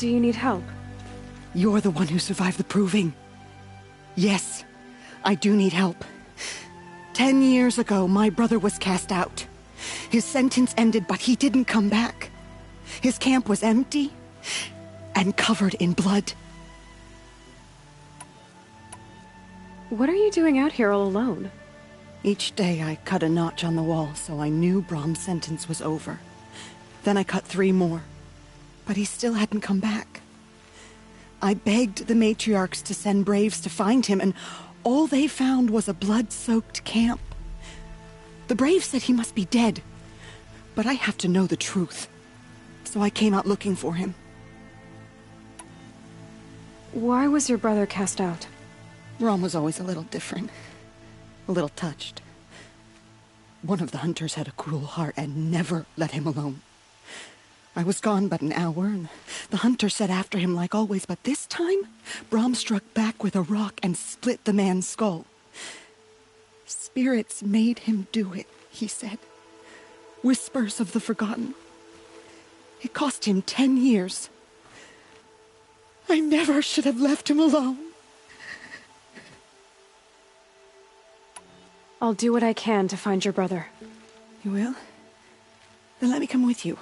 Do you need help? You're the one who survived the proving. Yes, I do need help. 10 years ago, my brother was cast out. His sentence ended, but he didn't come back. His camp was empty and covered in blood. What are you doing out here all alone? Each day I cut a notch on the wall, so I knew Brahm's sentence was over. Then I cut 3 more, but he still hadn't come back. I begged the matriarchs to send braves to find him, and all they found was a blood-soaked camp. The braves said he must be dead, but I have to know the truth. So I came out looking for him. Why was your brother cast out? Brahm was always a little different. A little touched. One of the hunters had a cruel heart and never let him alone. I was gone but an hour, and the hunter set after him like always, but this time, Brahm struck back with a rock and split the man's skull. Spirits made him do it, he said. Whispers of the forgotten. It cost him 10 years. I never should have left him alone. I'll do what I can to find your brother. You will? Then let me come with you.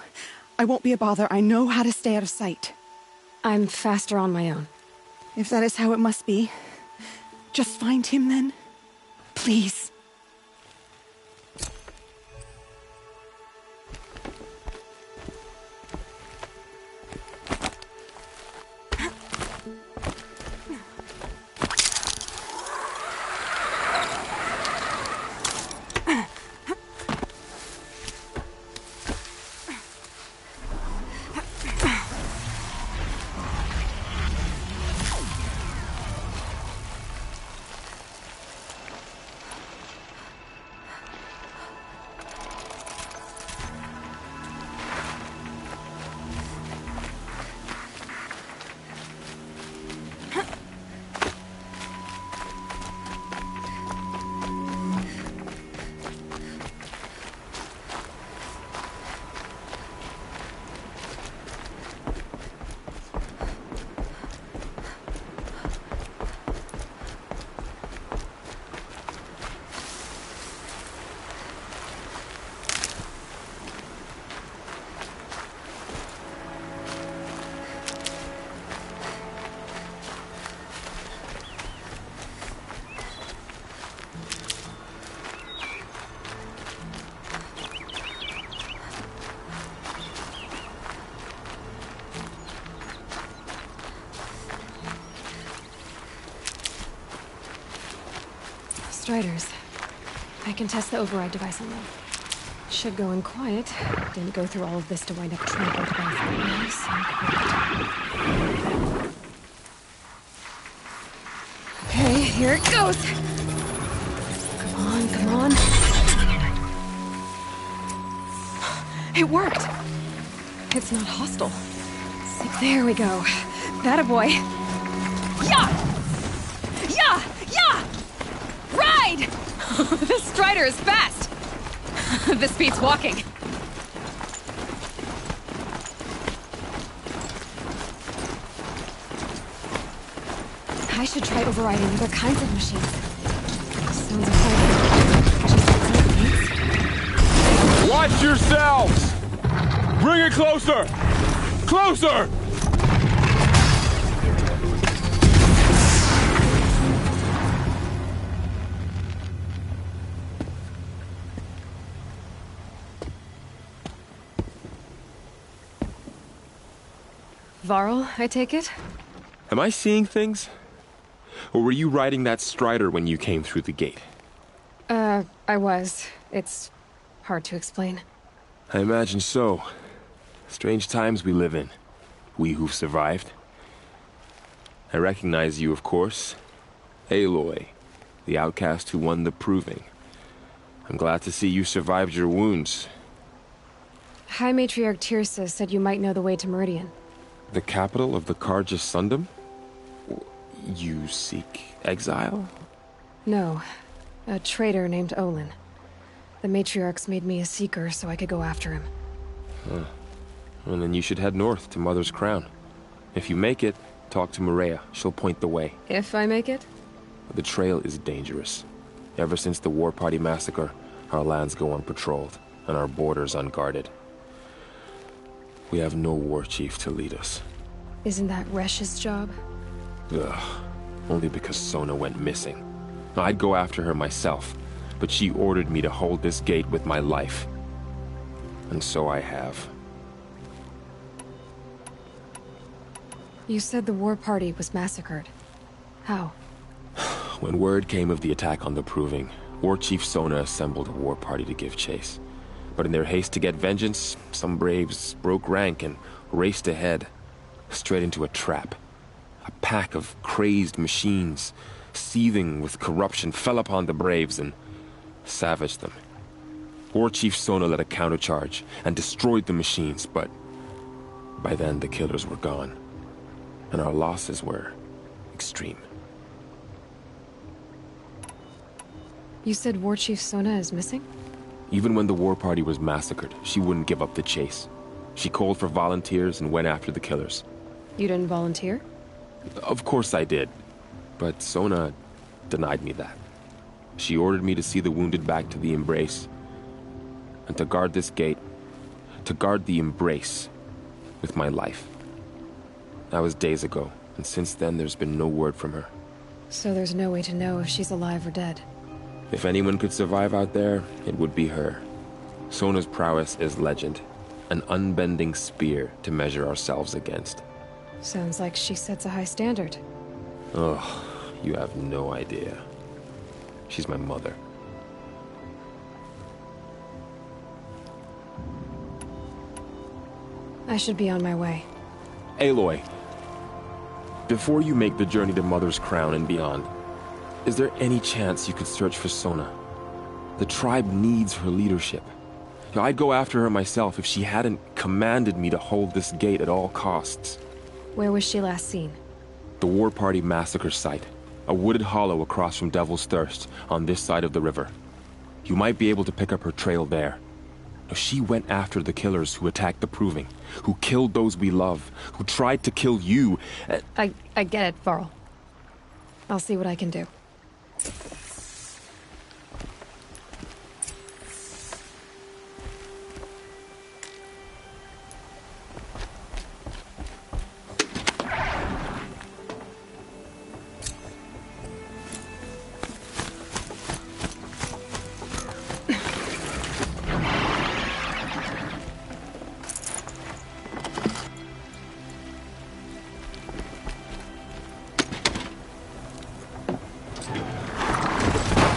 I won't be a bother. I know how to stay out of sight. I'm faster on my own. If that is how it must be, just find him then. Please. Striders. I can test the override device on them. Should go in quiet. Didn't go through all of this to wind up trampled by nice and quiet. Okay, here it goes! Come on, come on. It worked! It's not hostile. There we go. That a boy. Yeah! Yeah! Yeah! Ride! This Strider is fast! This beats walking. I should try overriding other kinds of machines. Sounds like Watch yourselves! Bring it closer! Closer! Varl, I take it? Am I seeing things? Or were you riding that Strider when you came through the gate? I was. It's hard to explain. I imagine so. Strange times we live in. We who've survived. I recognize you, of course. Aloy, the outcast who won the proving. I'm glad to see you survived your wounds. High Matriarch Tirsa said you might know the way to Meridian. The capital of the Carja Sundom? You seek exile? No. A traitor named Olin. The Matriarchs made me a seeker so I could go after him. Huh. Well, then you should head north to Mother's Crown. If you make it, talk to Maria. She'll point the way. If I make it? The trail is dangerous. Ever since the War Party massacre, our lands go unpatrolled, and our borders unguarded. We have no war chief to lead us. Isn't that Resh's job? Ugh. Only because Sona went missing. I'd go after her myself, but she ordered me to hold this gate with my life. And so I have. You said the War Party was massacred. How? When word came of the attack on the Proving, War Chief Sona assembled a war party to give chase. But in their haste to get vengeance, some braves broke rank and raced ahead, straight into a trap. A pack of crazed machines, seething with corruption, fell upon the braves and savaged them. War Chief Sona led a countercharge and destroyed the machines, but by then the killers were gone, and our losses were extreme. You said War Chief Sona is missing? Even when the war party was massacred, she wouldn't give up the chase. She called for volunteers and went after the killers. You didn't volunteer? Of course I did, but Sona denied me that. She ordered me to see the wounded back to the Embrace, and to guard this gate, to guard the Embrace with my life. That was days ago, and since then there's been no word from her. So there's no way to know if she's alive or dead. If anyone could survive out there, it would be her. Sona's prowess is legend, an unbending spear to measure ourselves against. Sounds like she sets a high standard. Ugh, you have no idea. She's my mother. I should be on my way. Aloy, before you make the journey to Mother's Crown and beyond, is there any chance you could search for Sona? The tribe needs her leadership. I'd go after her myself if she hadn't commanded me to hold this gate at all costs. Where was she last seen? The War Party massacre site. A wooded hollow across from Devil's Thirst, on this side of the river. You might be able to pick up her trail there. Now, she went after the killers who attacked the Proving, who killed those we love, who tried to kill you. I get it, Varl. I'll see what I can do.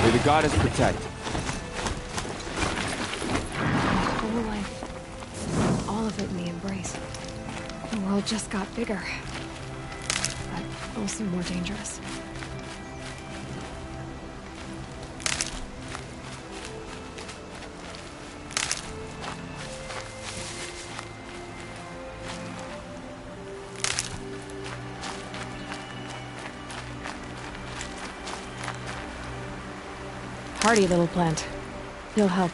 May the goddess protect. Whole life. All of it in the Embrace. The world just got bigger. But also more dangerous. Hardy little plant. He'll help.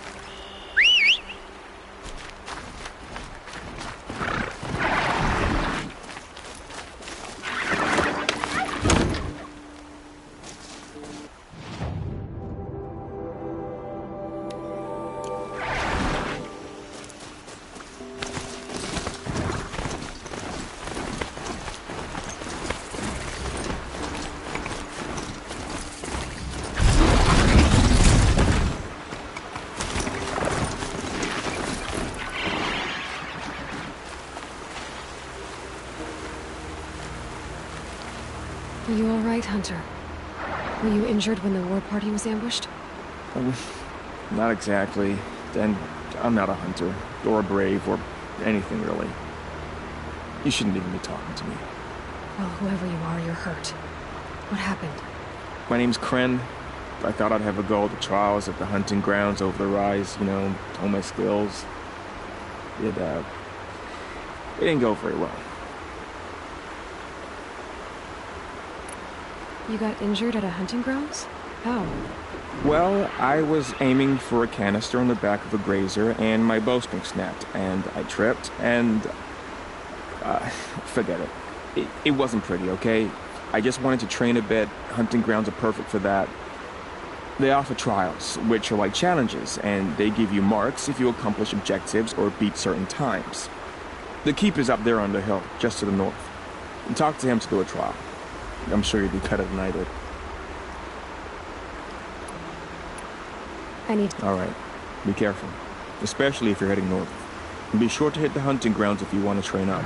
Are you all right, Hunter? Were you injured when the war party was ambushed? Not exactly. And I'm not a hunter, or a brave, or anything really. You shouldn't even be talking to me. Well, whoever you are, you're hurt. What happened? My name's Kren. I thought I'd have a go at the trials at the hunting grounds over the rise, you know, hone my skills. It didn't go very well. You got injured at a hunting grounds? How? Well, I was aiming for a canister on the back of a grazer, and my bowstring snapped, and I tripped, and... forget it. It wasn't pretty, okay? I just wanted to train a bit. Hunting grounds are perfect for that. They offer trials, which are like challenges, and they give you marks if you accomplish objectives or beat certain times. The keep is up there on the hill, just to the north. And talk to him to do a trial. I'm sure you'd be better than I did. I need... All right. Be careful, especially if you're heading north. And be sure to hit the hunting grounds if you want to train up.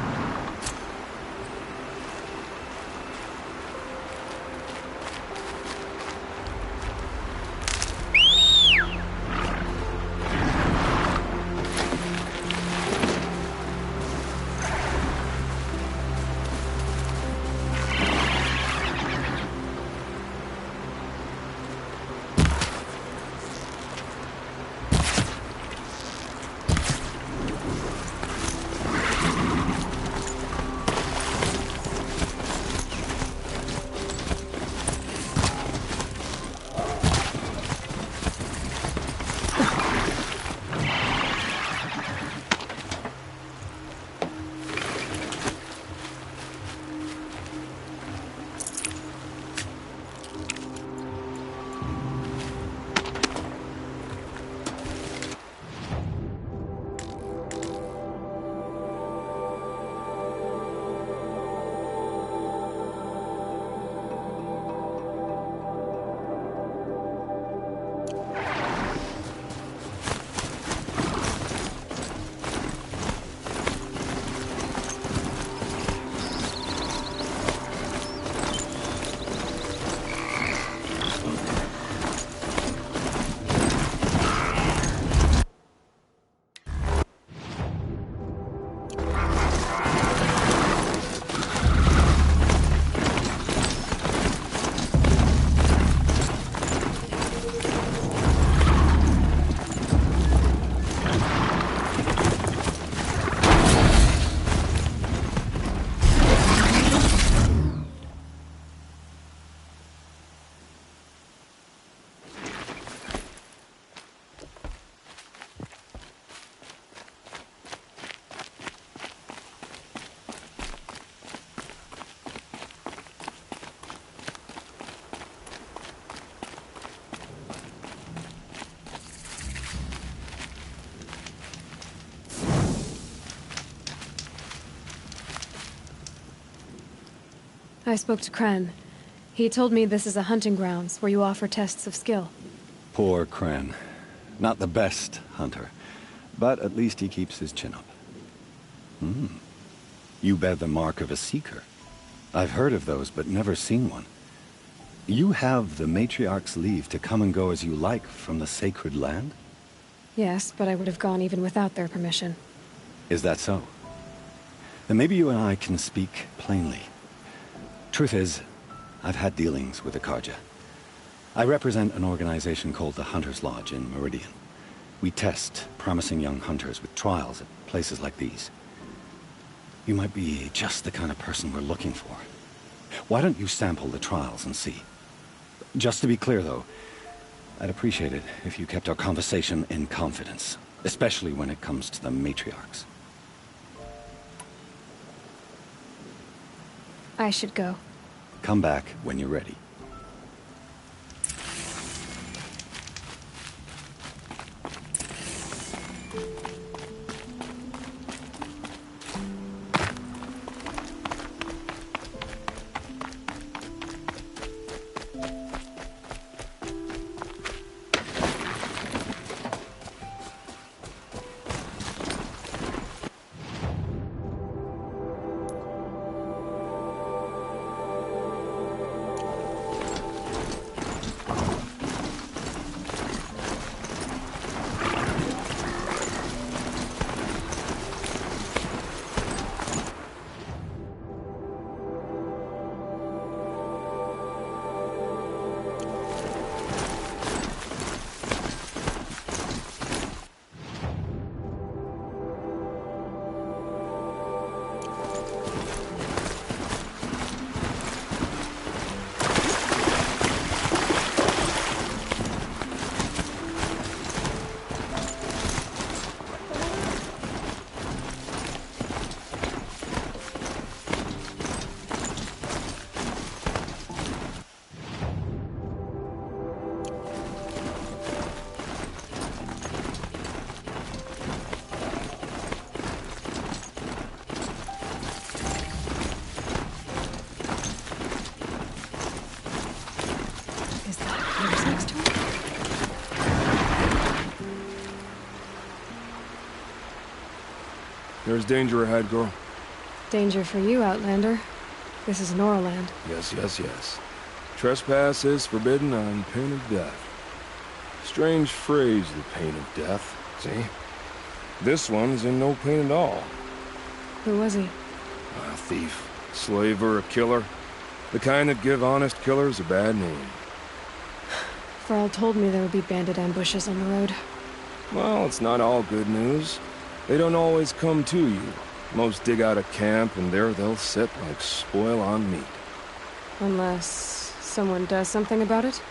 I spoke to Kren. He told me this is a hunting grounds where you offer tests of skill. Poor Kren. Not the best hunter, but at least he keeps his chin up. You bear the mark of a seeker. I've heard of those, but never seen one. You have the Matriarch's leave to come and go as you like from the sacred land? Yes, but I would have gone even without their permission. Is that so? Then maybe you and I can speak plainly. Truth is, I've had dealings with the Carja. I represent an organization called the Hunter's Lodge in Meridian. We test promising young hunters with trials at places like these. You might be just the kind of person we're looking for. Why don't you sample the trials and see? Just to be clear, though, I'd appreciate it if you kept our conversation in confidence, especially when it comes to the matriarchs. I should go. Come back when you're ready. There's danger ahead, girl. Danger for you, Outlander. This is Norland. Yes, yes, yes. Trespass is forbidden on pain of death. Strange phrase, the pain of death, see? This one's in no pain at all. Who was he? A thief, slaver, a killer. The kind that give honest killers a bad name. Thrall told me there would be bandit ambushes on the road. Well, it's not all good news. They don't always come to you. Most dig out a camp, and there they'll sit like spoil on meat. Unless someone does something about it?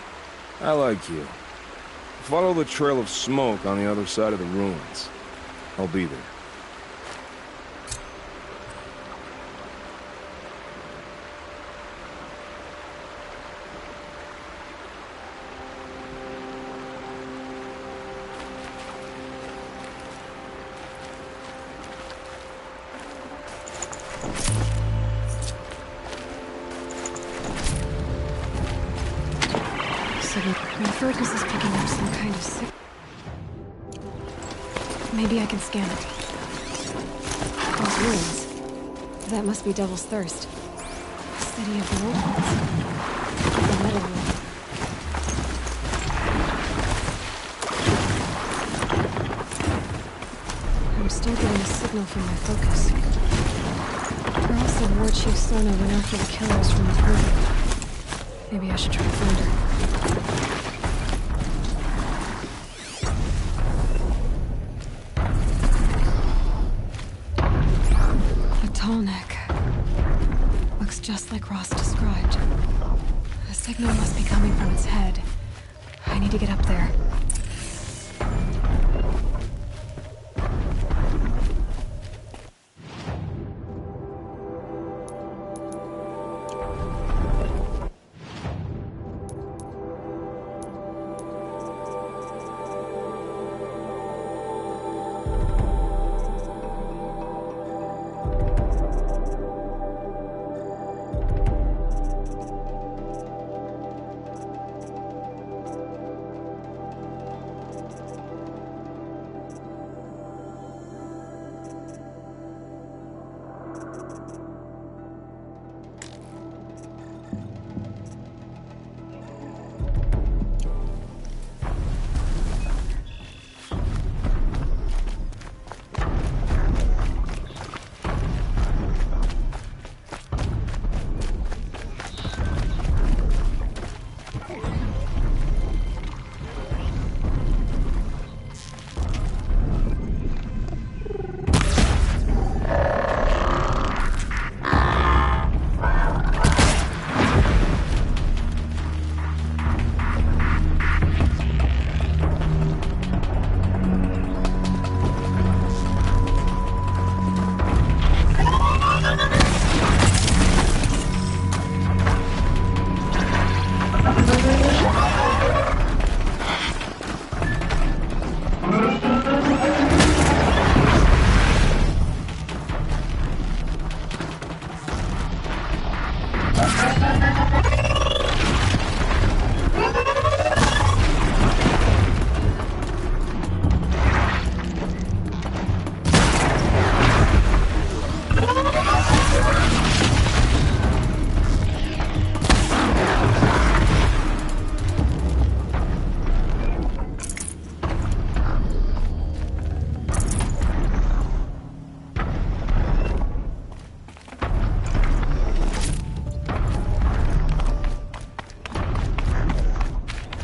I like you. Follow the trail of smoke on the other side of the ruins. I'll be there. My focus is picking up some kind of sick... Maybe I can scan it. Those ruins. That must be Devil's Thirst. A city of the old ones. The metal one. I'm still getting a signal from my focus. Thrall said War Chief Sona went after the killers from the prison. Maybe I should try to find her. Tallneck. Looks just like Ross described. The signal must be coming from its head. I need to get up there.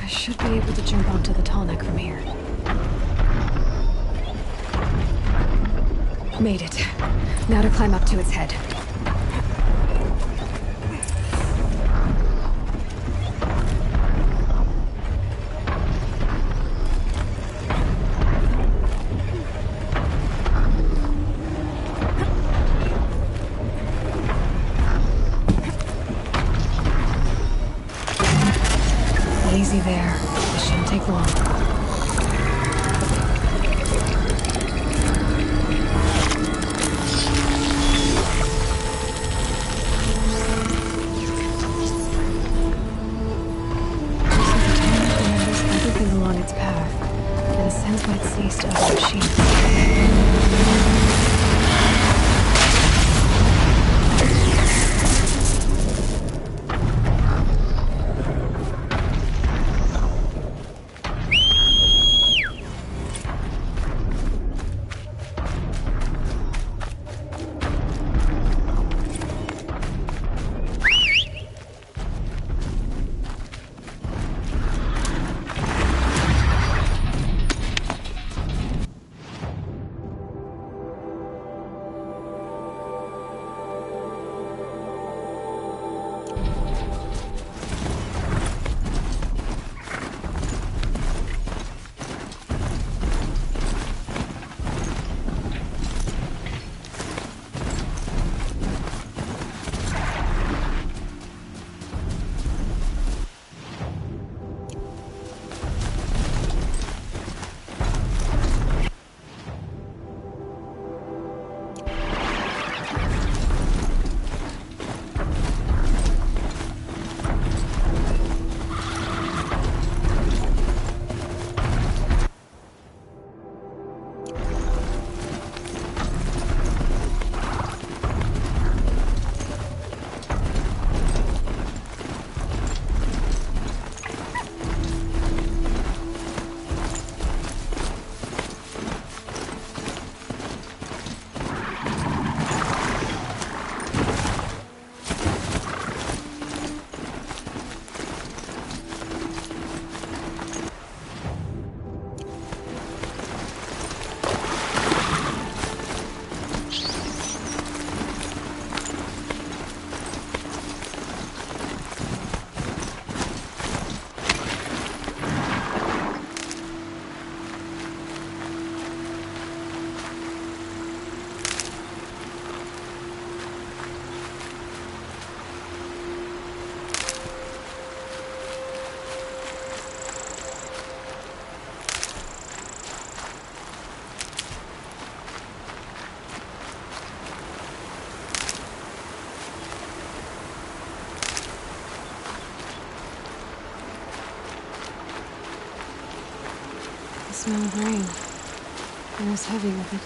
Should be able to jump onto the Tallneck from here. Made it. Now to climb up to its head. Easy there. This shouldn't take long. Everything along its path, and sends what it sees to other machines. smell of rain. It was heavy with it.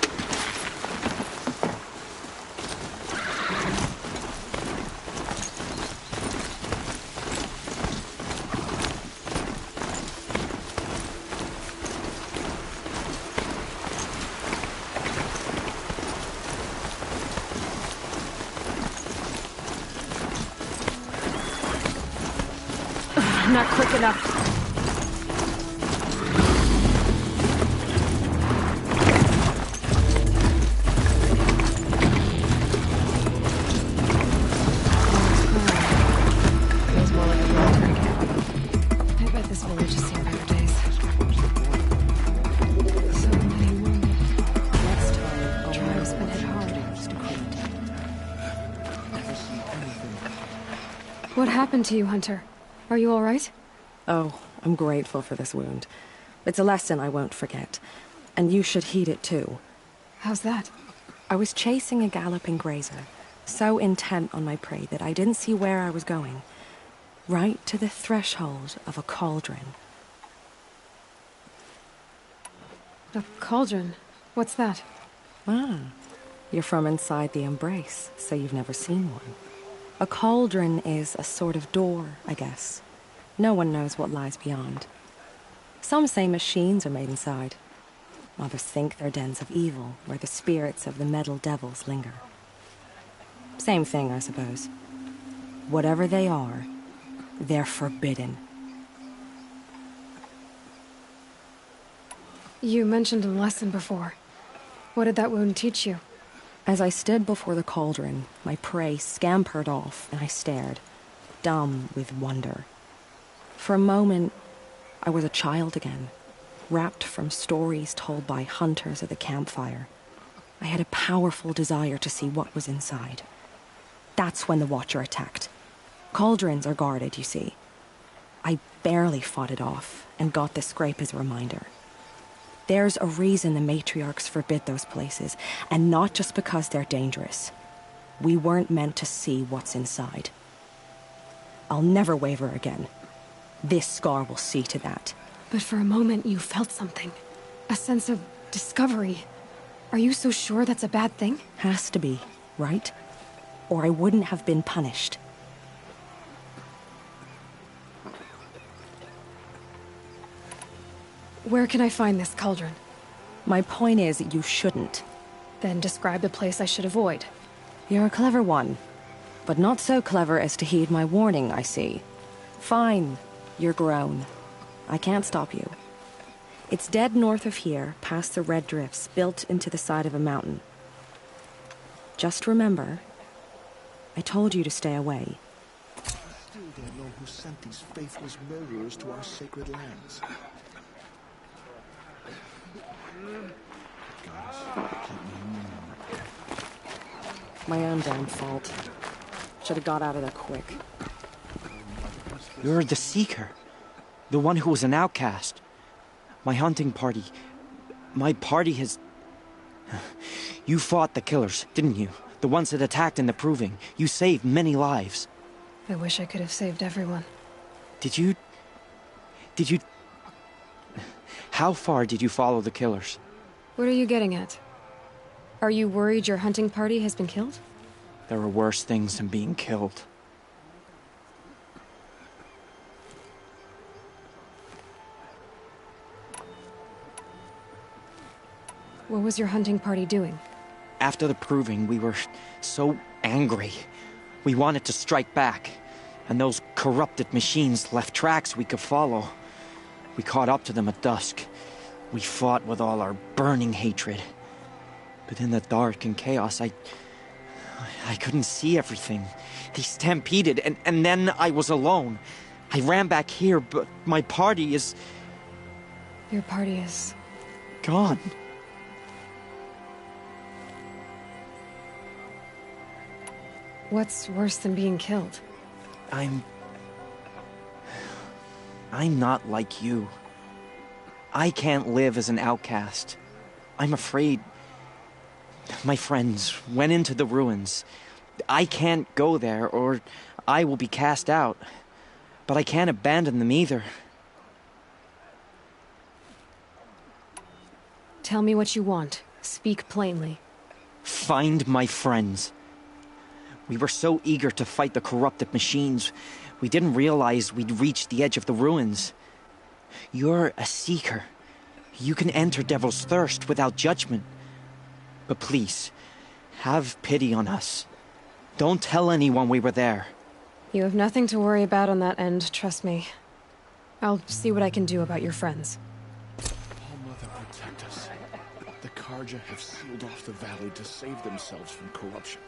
Not quick enough. Feels more like a military camp. I bet this village has seen better days. So many wounded. Next time, the tribe's been hit hard. What happened to you, Hunter? Are you all right? Oh, I'm grateful for this wound. It's a lesson I won't forget. And you should heed it too. How's that? I was chasing a galloping grazer, so intent on my prey that I didn't see where I was going. Right to the threshold of a cauldron. A cauldron? What's that? Ah, you're from inside the Embrace, so you've never seen one. A cauldron is a sort of door, I guess. No one knows what lies beyond. Some say machines are made inside. Others think they're dens of evil, where the spirits of the metal devils linger. Same thing, I suppose. Whatever they are, they're forbidden. You mentioned a lesson before. What did that wound teach you? As I stood before the cauldron, my prey scampered off, and I stared, dumb with wonder. For a moment, I was a child again, wrapped from stories told by hunters at the campfire. I had a powerful desire to see what was inside. That's when the Watcher attacked. Cauldrons are guarded, you see. I barely fought it off, and got the scrape as a reminder. There's a reason the matriarchs forbid those places, and not just because they're dangerous. We weren't meant to see what's inside. I'll never waver again. This scar will see to that. But for a moment you felt something. A sense of discovery. Are you so sure that's a bad thing? Has to be, right? Or I wouldn't have been punished. Where can I find this cauldron? My point is, you shouldn't. Then describe the place I should avoid. You're a clever one. But not so clever as to heed my warning, I see. Fine. You're grown. I can't stop you. It's dead north of here, past the red drifts, built into the side of a mountain. Just remember, I told you to stay away. Still don't know who sent these faithless murderers to our sacred lands. My own damn fault. Should have got out of there quick. You're the Seeker. The one who was an outcast. My hunting party. My party has... You fought the killers, didn't you? The ones that attacked in the Proving. You saved many lives. I wish I could have saved everyone. Did you... How far did you follow the killers? What are you getting at? Are you worried your hunting party has been killed? There are worse things than being killed. What was your hunting party doing? After the Proving, we were so angry. We wanted to strike back. And those corrupted machines left tracks we could follow. We caught up to them at dusk. We fought with all our burning hatred. But in the dark and chaos, I couldn't see everything. They stampeded, and then I was alone. I ran back here, but my party is... Your party is... gone. What's worse than being killed? I'm not like you. I can't live as an outcast. I'm afraid... My friends went into the ruins. I can't go there, or I will be cast out. But I can't abandon them either. Tell me what you want. Speak plainly. Find my friends. We were so eager to fight the corrupted machines, we didn't realize we'd reached the edge of the ruins. You're a seeker. You can enter Devil's Thirst without judgment. But please, have pity on us. Don't tell anyone we were there. You have nothing to worry about on that end, trust me. I'll see what I can do about your friends. All Mother protect us. The Carja have sealed off the valley to save themselves from corruption.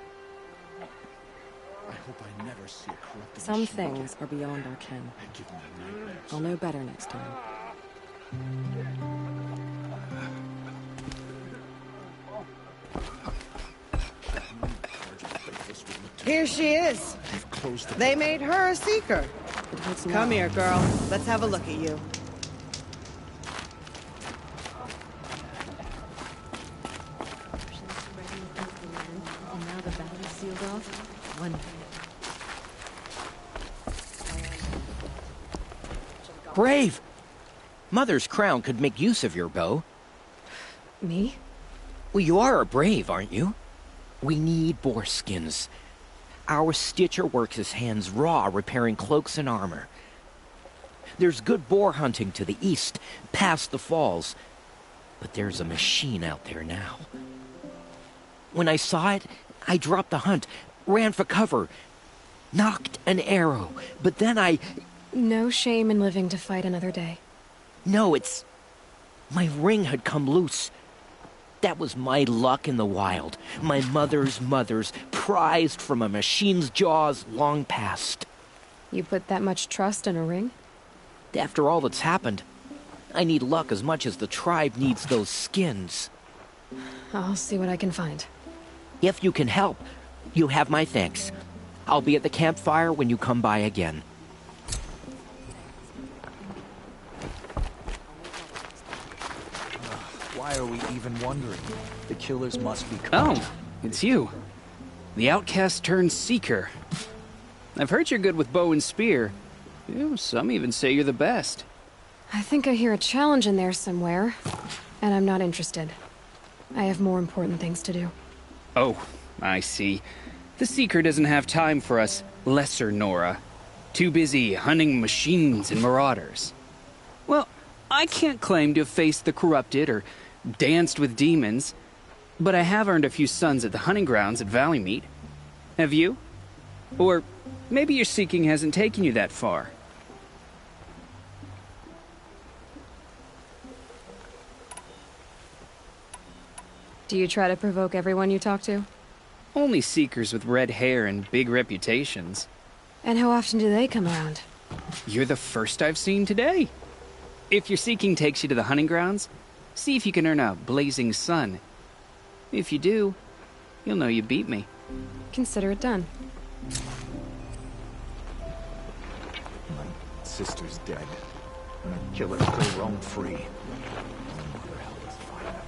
I hope I never see a corrupted Some machine again. things are beyond our ken. And give me nightmares. I'll know better next time. Here she is. They've closed the They made her a seeker. It hurts now. Come here, girl. Let's have a look at you. Now the valley's sealed off. Wonderful. Brave! Mother's crown could make use of your bow. Me? Well, you are a brave, aren't you? We need boar skins. Our Stitcher works his hands raw repairing cloaks and armor. There's good boar hunting to the east, past the falls. But there's a machine out there now. When I saw it, I dropped the hunt, ran for cover, knocked an arrow, but then I... No shame in living to fight another day. No, it's... My ring had come loose. That was my luck in the wild. My mother's prized from a machine's jaws long past. You put that much trust in a ring? After all that's happened, I need luck as much as the tribe needs those skins. I'll see what I can find. If you can help, you have my thanks. I'll be at the campfire when you come by again. Why are we even wondering? The killers must be coming. Oh, it's you. The outcast turned seeker. I've heard you're good with bow and spear. Some even say you're the best. I think I hear a challenge in there somewhere, and I'm not interested. I have more important things to do. Oh, I see. The Seeker doesn't have time for us lesser Nora. Too busy hunting machines and marauders. Well, I can't claim to have faced the corrupted or danced with demons, but I have earned a few suns at the hunting grounds at Valleymeet. Have you? Or maybe your seeking hasn't taken you that far. Do you try to provoke everyone you talk to? Only seekers with red hair and big reputations. And how often do they come around? You're the first I've seen today. If your seeking takes you to the hunting grounds, see if you can earn a blazing sun. If you do, you'll know you beat me. Consider it done. My sister's dead, and a killer still roam free. Mother held us fire.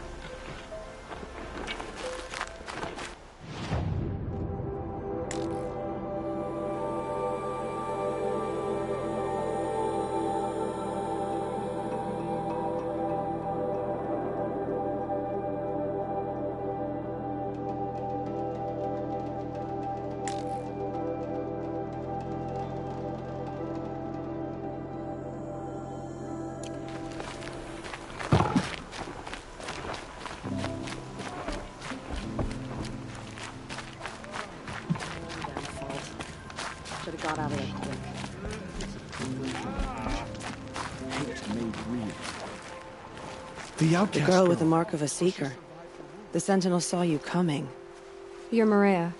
Should have got out of there quick. Hate made real. The The outcast girl with the mark of a seeker. The Sentinel saw you coming. You're Maria.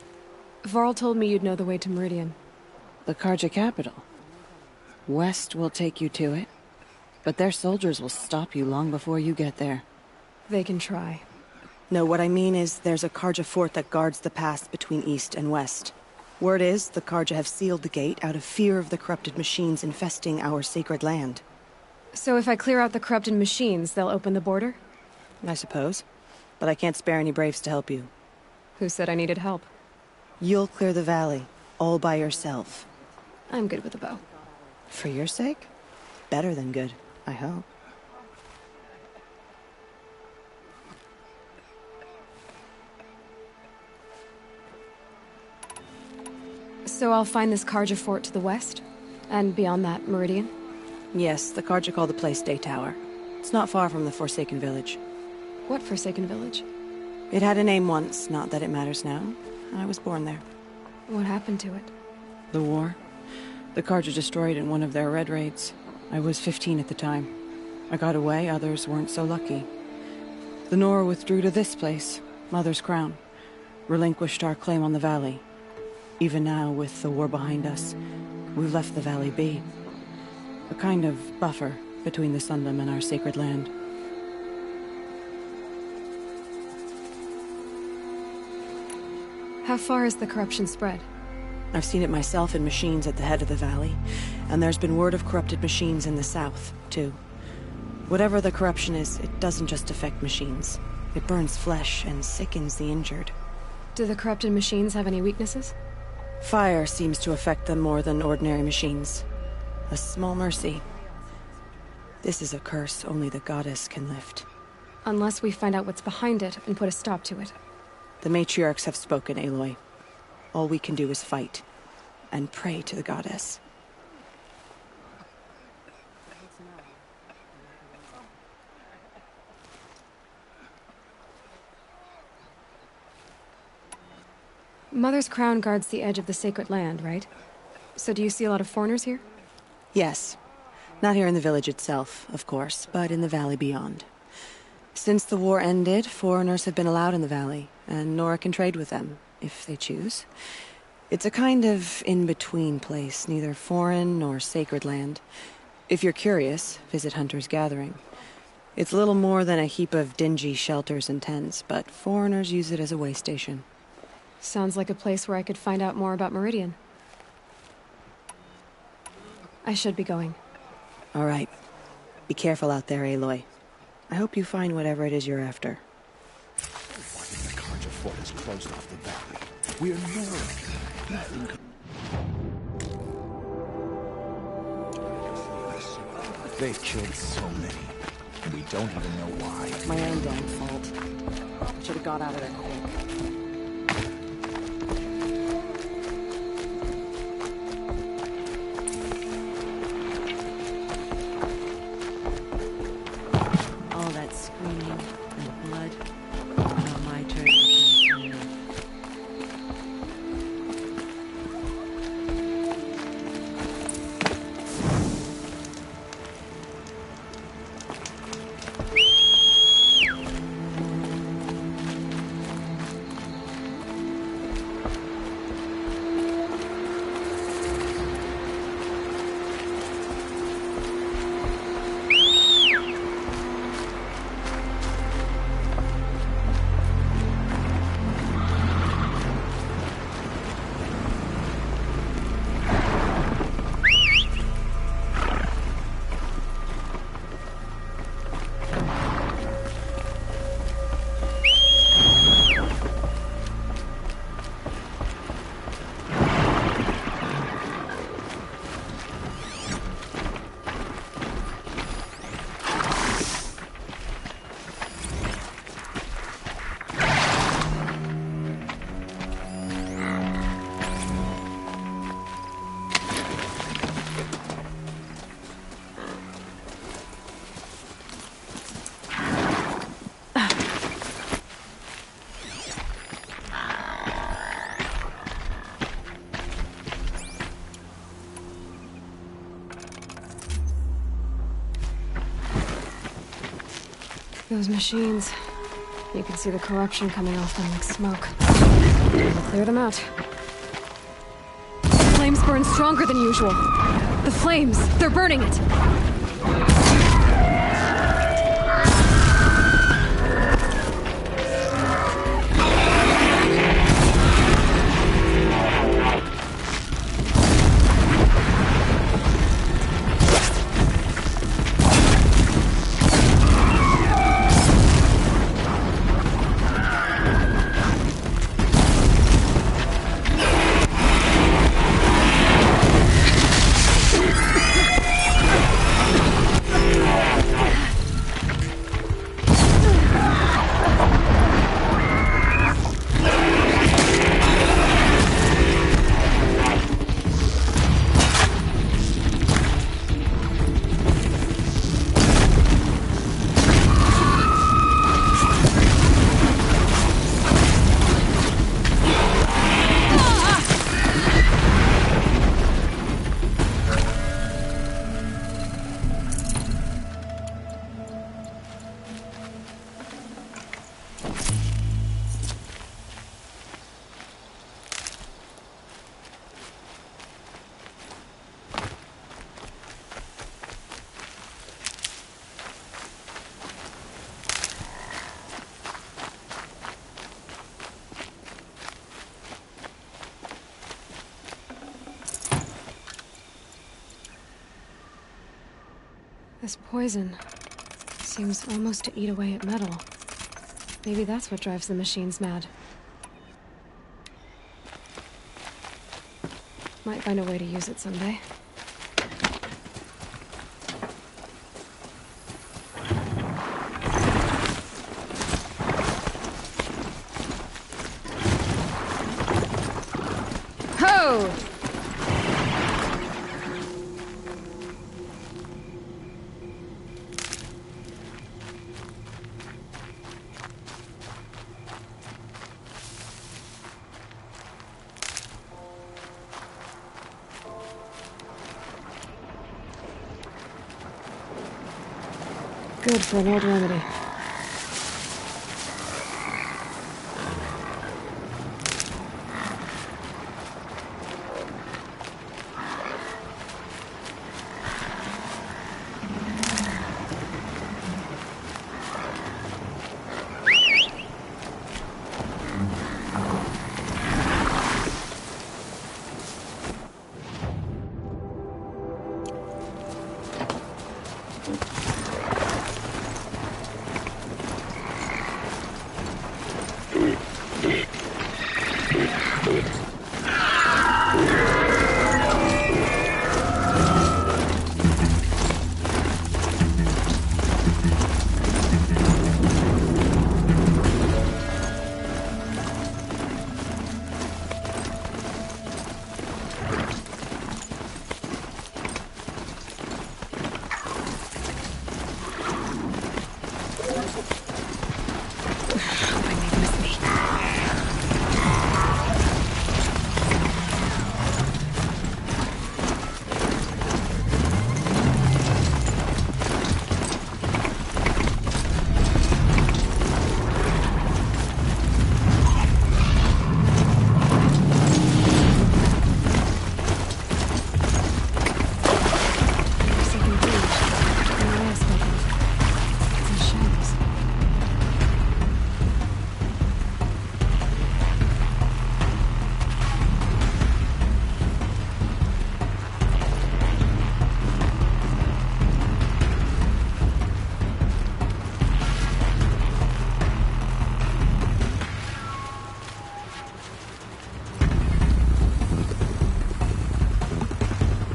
Varl told me you'd know the way to Meridian. The Carja capital. West will take you to it, but their soldiers will stop you long before you get there. They can try. No, what I mean is there's a Carja fort that guards the pass between east and west. Word is the Carja have sealed the gate out of fear of the corrupted machines infesting our sacred land. So if I clear out the corrupted machines, they'll open the border? I suppose. But I can't spare any braves to help you. Who said I needed help? You'll clear the valley, all by yourself. I'm good with a bow. For your sake? Better than good, I hope. So I'll find this Karja fort to the west? And beyond that, Meridian? Yes, the Karja call the place Day Tower. It's not far from the Forsaken Village. What Forsaken Village? It had a name once, not that it matters now. I was born there. What happened to it? The war. The Karja destroyed in one of their red raids. I was 15 at the time. I got away, others weren't so lucky. The Nora withdrew to this place, Mother's Crown. Relinquished our claim on the valley. Even now, with the war behind us, we've left the valley be. A kind of buffer between the Sundom and our sacred land. How far has the corruption spread? I've seen it myself in machines at the head of the valley, and there's been word of corrupted machines in the south, too. Whatever the corruption is, it doesn't just affect machines. It burns flesh and sickens the injured. Do the corrupted machines have any weaknesses? Fire seems to affect them more than ordinary machines. A small mercy. This is a curse only the goddess can lift. Unless we find out what's behind it and put a stop to it. The matriarchs have spoken, Aloy. All we can do is fight, and pray to the goddess. Mother's Crown guards the edge of the sacred land, right? So do you see a lot of foreigners here? Yes. Not here in the village itself, of course, but in the valley beyond. Since the war ended, foreigners have been allowed in the valley, and Nora can trade with them, if they choose. It's a kind of in-between place, neither foreign nor sacred land. If you're curious, visit Hunter's Gathering. It's little more than a heap of dingy shelters and tents, but foreigners use it as a way station. Sounds like a place where I could find out more about Meridian. I should be going. All right. Be careful out there, Aloy. I hope you find whatever it is you're after. Why the Karja fort is closed off the valley? We're Nora. They've killed so many, and we don't even know why. My own damn fault. Should have got out of there quick. All that screaming and blood. Now my turn to come through. Those machines. You can see the corruption coming off them like smoke. We'll clear them out. The flames burn stronger than usual. The flames, they're burning it. This poison seems almost to eat away at metal. Maybe that's what drives the machines mad. Might find a way to use it someday. Ho! Good for an old remedy.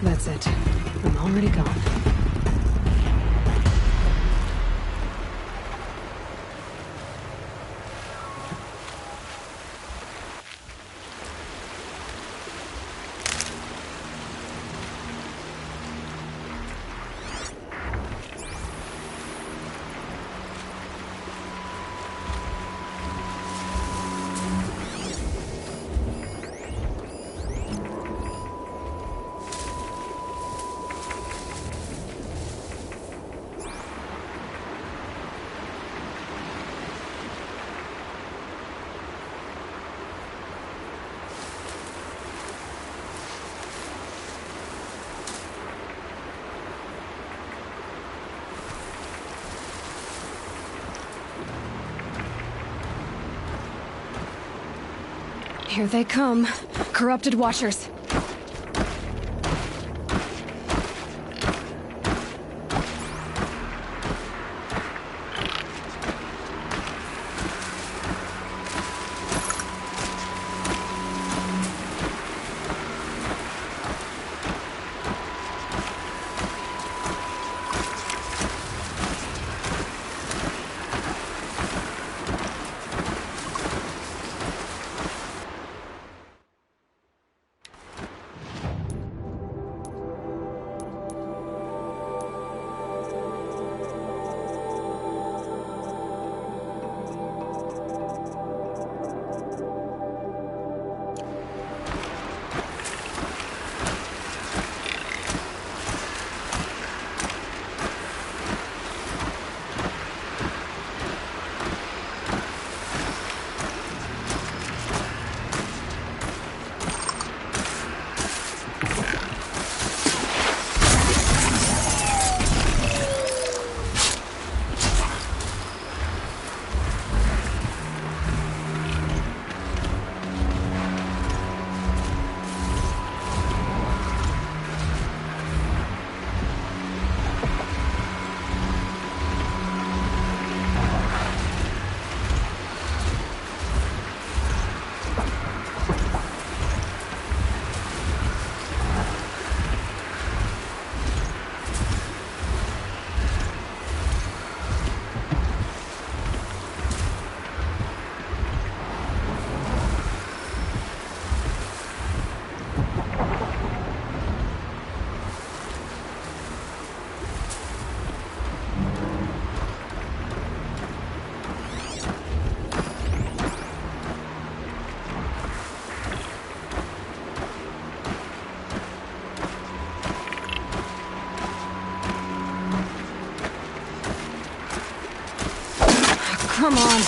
That's it. I'm already gone. Here they come. Corrupted Watchers. Come on.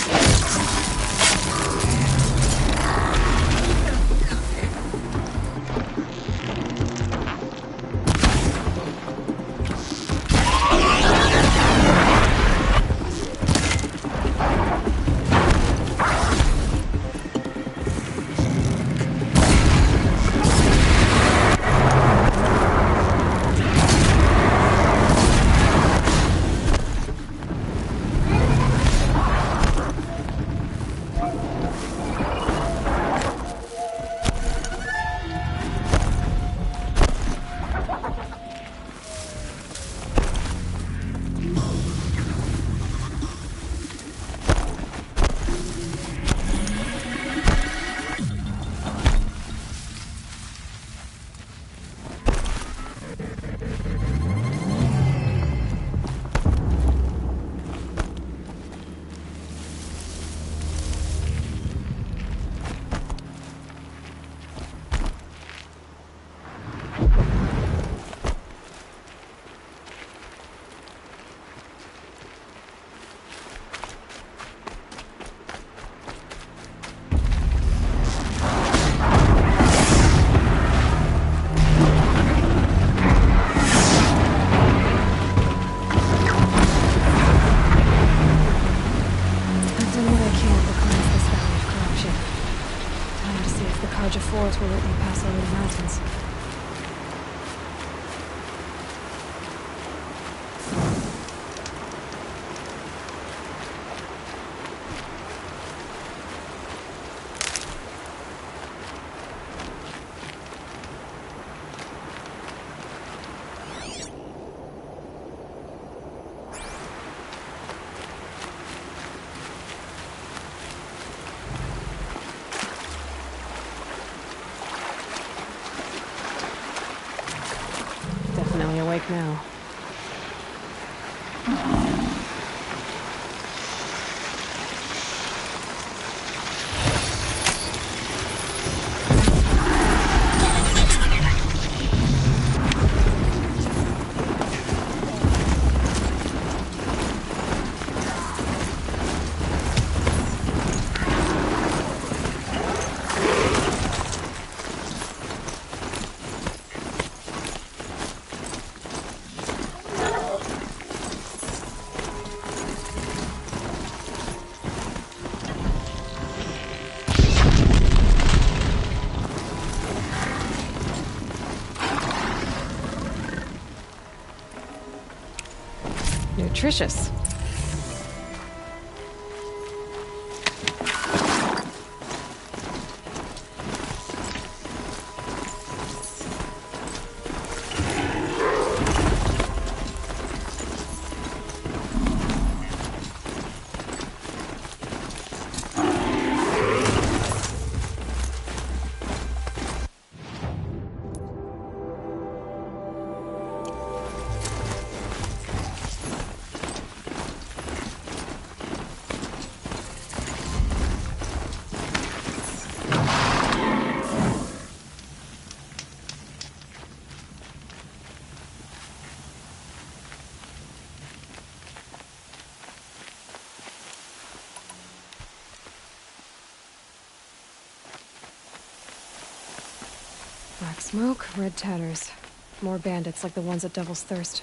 Forest will let me pass over the mountains. Definitely awake now. Nutritious. Black smoke, red tatters. More bandits like the ones at Devil's Thirst.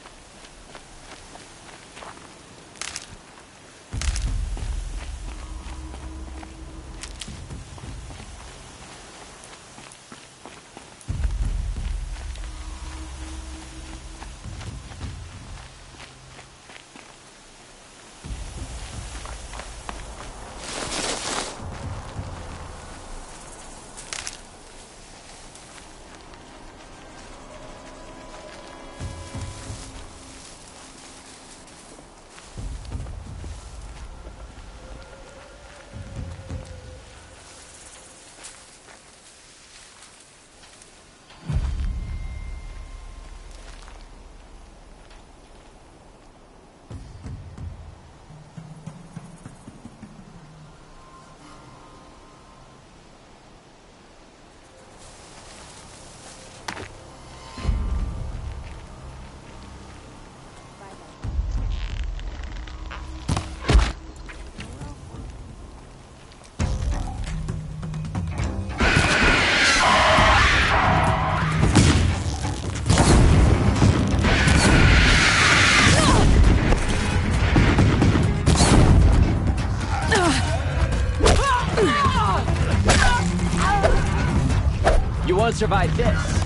won't survive this.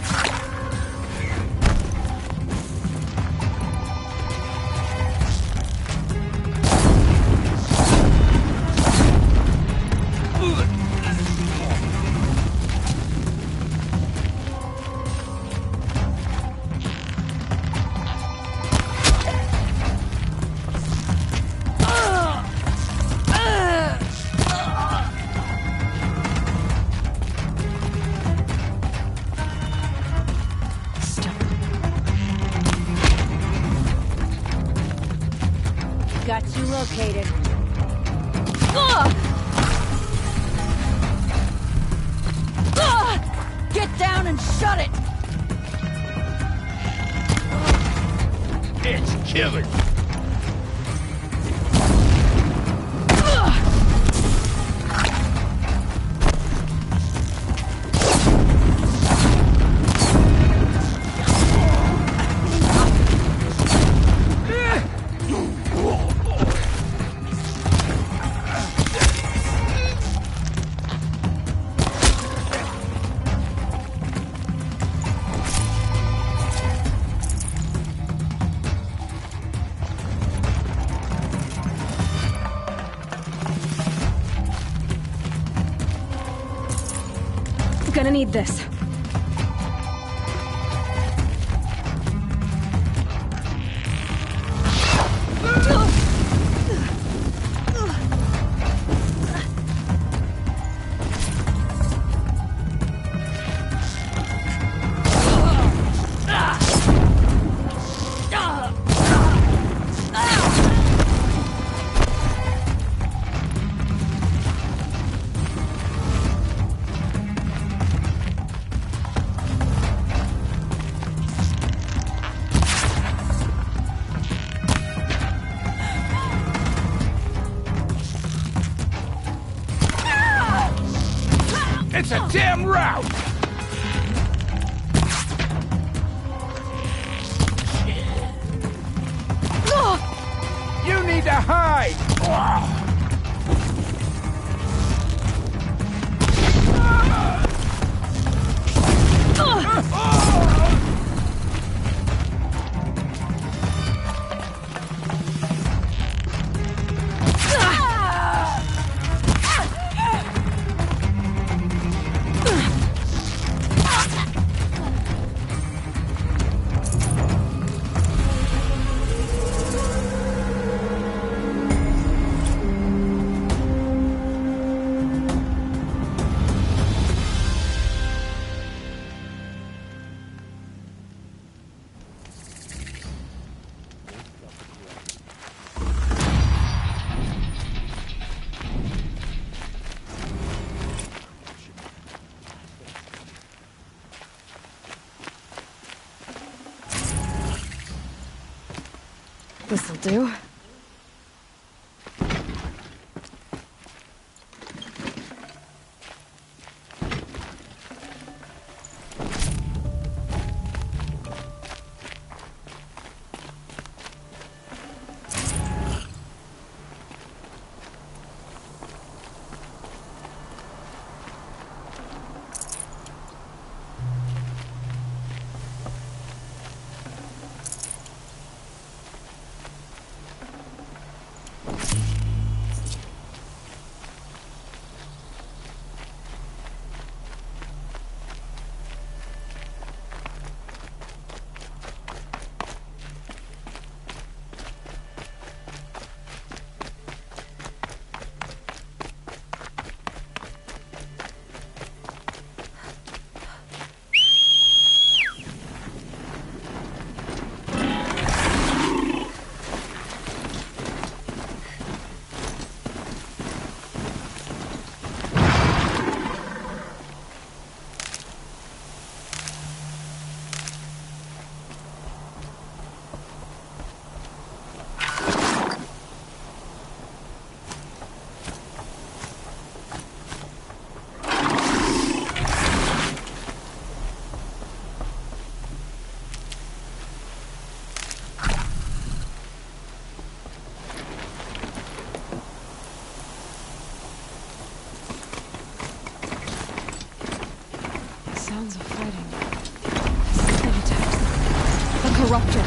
Got you located. Get down and shut it! It's killing. Gonna need this. It's a damn rout! You need to hide! This'll do. Corruptor.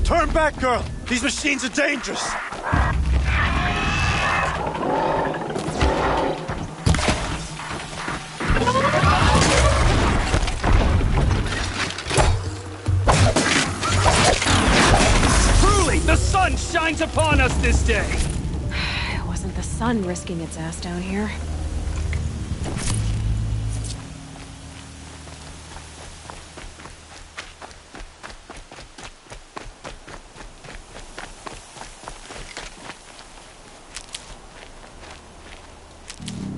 Turn back, girl! These machines are dangerous! Truly, the sun shines upon us this day! It wasn't the sun risking its ass down here.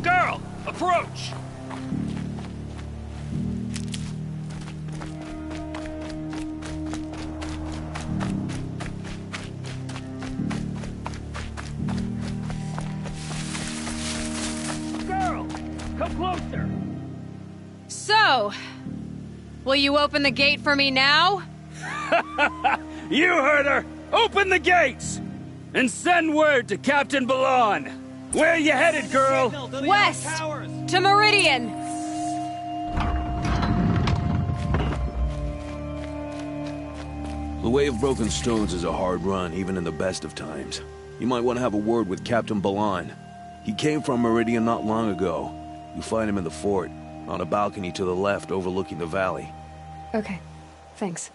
Girl, approach! Girl, come closer! So, will you open the gate for me now? You heard her! Open the gates! And send word to Captain Balan! Where are you headed, girl? West! To Meridian! The Way of Broken Stones is a hard run, even in the best of times. You might want to have a word with Captain Balan. He came from Meridian not long ago. You'll find him in the fort, on a balcony to the left overlooking the valley. Okay, thanks.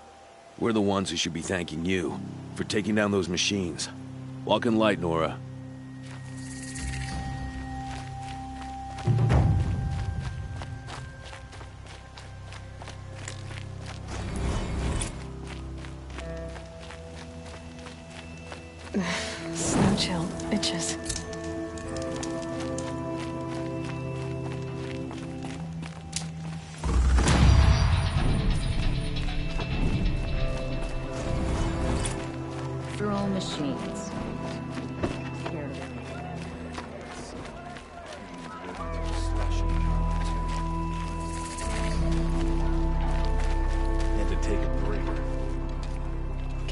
We're the ones who should be thanking you for taking down those machines. Walk in light, Nora. Snow chill itches. They're all machines.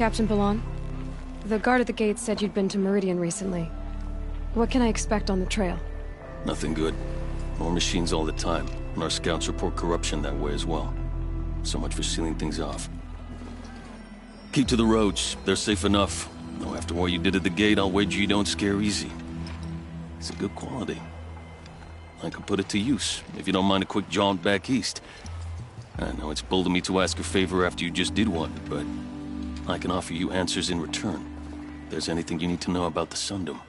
Captain Balan, the guard at the gate said you'd been to Meridian recently. What can I expect on the trail? Nothing good. More machines all the time, and our scouts report corruption that way as well. So much for sealing things off. Keep to the roads. They're safe enough. Though after what you did at the gate, I'll wager you don't scare easy. It's a good quality. I could put it to use, if you don't mind a quick jaunt back east. I know it's bold of me to ask a favor after you just did one, but I can offer you answers in return. If there's anything you need to know about the Sundom.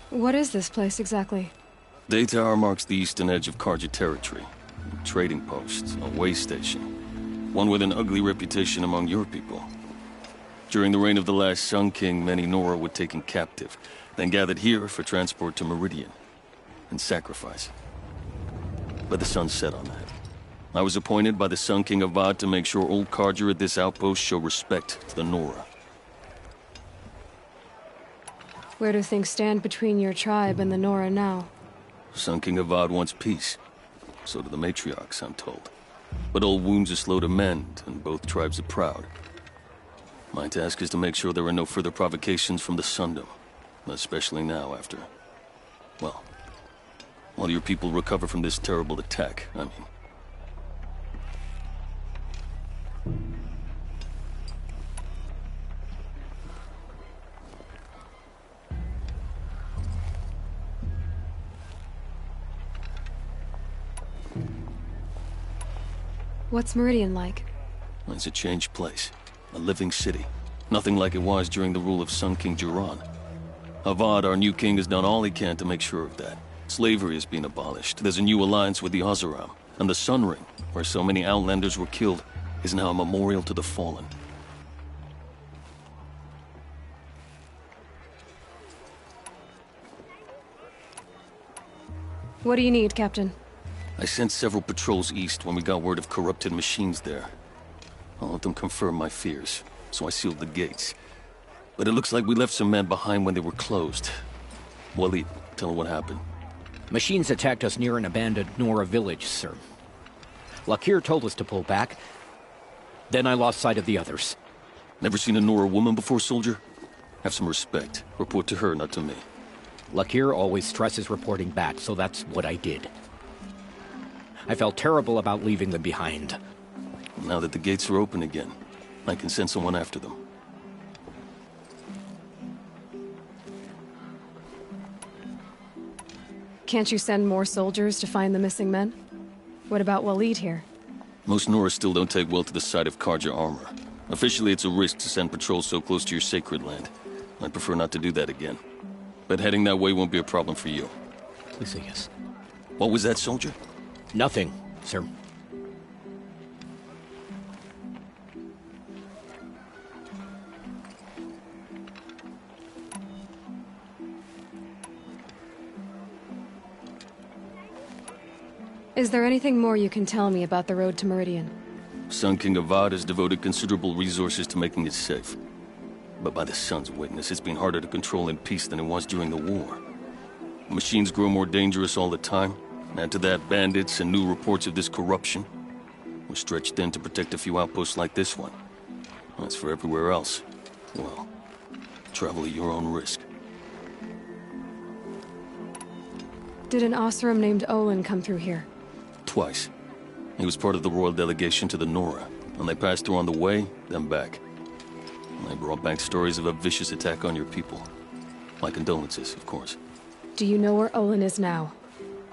What is this place exactly? Daytower marks the eastern edge of Carja territory. A trading post, a way station. One with an ugly reputation among your people. During the reign of the last Sun King, many Nora were taken captive, then gathered here for transport to Meridian, and sacrifice. But the sun set on that. I was appointed by the Sun King Avad to make sure old Carja at this outpost show respect to the Nora. Where do things stand between your tribe and the Nora now? Sun King Avad wants peace. So do the matriarchs, I'm told. But old wounds are slow to mend, and both tribes are proud. My task is to make sure there are no further provocations from the Sundom. Especially now after... well, while your people recover from this terrible attack, I mean. What's Meridian like? It's a changed place. A living city. Nothing like it was during the rule of Sun King Jiran. Avad, our new king, has done all he can to make sure of that. Slavery has been abolished. There's a new alliance with the Oseram. And the Sun Ring, where so many Outlanders were killed, is now a memorial to the fallen. What do you need, Captain? I sent several patrols east when we got word of corrupted machines there. I'll let them confirm my fears, so I sealed the gates. But it looks like we left some men behind when they were closed. Waleed, tell them what happened. Machines attacked us near an abandoned Nora village, sir. Lakir told us to pull back. Then I lost sight of the others. Never seen a Nora woman before, soldier? Have some respect. Report to her, not to me. Lakir always stresses reporting back, so that's what I did. I felt terrible about leaving them behind. Now that the gates are open again, I can send someone after them. Can't you send more soldiers to find the missing men? What about Waleed here? Most Nora still don't take well to the sight of Carja armor. Officially, it's a risk to send patrols so close to your sacred land. I'd prefer not to do that again. But heading that way won't be a problem for you. Please say yes. What was that, soldier? Nothing, sir. Is there anything more you can tell me about the road to Meridian? Sun King Avad has devoted considerable resources to making it safe. But by the sun's witness, it's been harder to control in peace than it was during the war. Machines grow more dangerous all the time. Add to that bandits and new reports of this corruption. We're stretched thin to protect a few outposts like this one. As for everywhere else, well, travel at your own risk. Did an Oseram named Olin come through here? Twice. He was part of the royal delegation to the Nora, and they passed through on the way, then back. And they brought back stories of a vicious attack on your people. My condolences, of course. Do you know where Olin is now?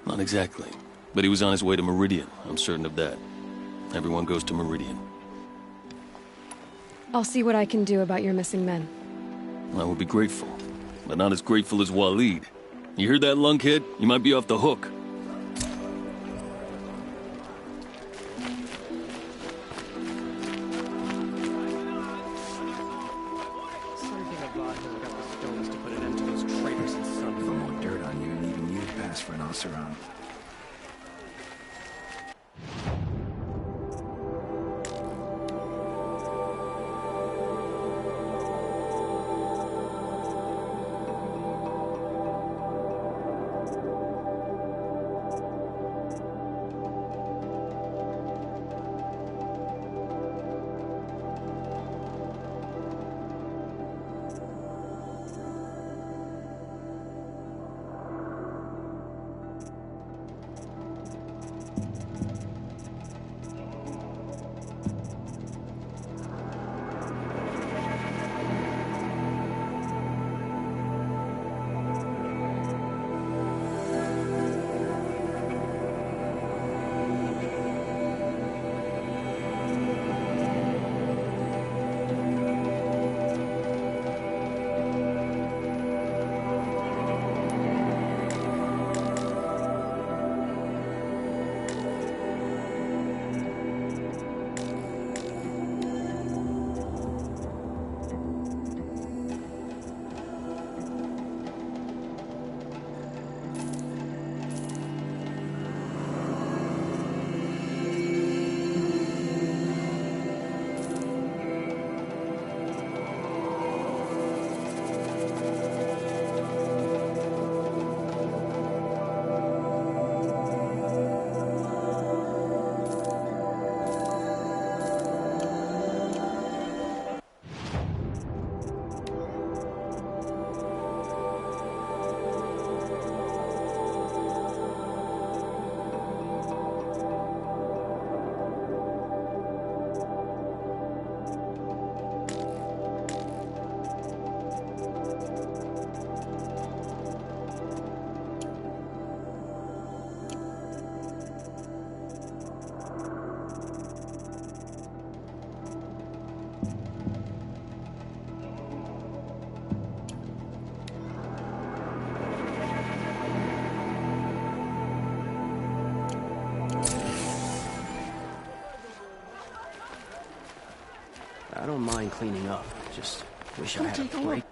Not exactly, but he was on his way to Meridian, I'm certain of that. Everyone goes to Meridian. I'll see what I can do about your missing men. I would be grateful, but not as grateful as Waleed. You hear that, lunkhead? You might be off the hook. For an Oseram. I don't mind cleaning up. Just wish I had a break.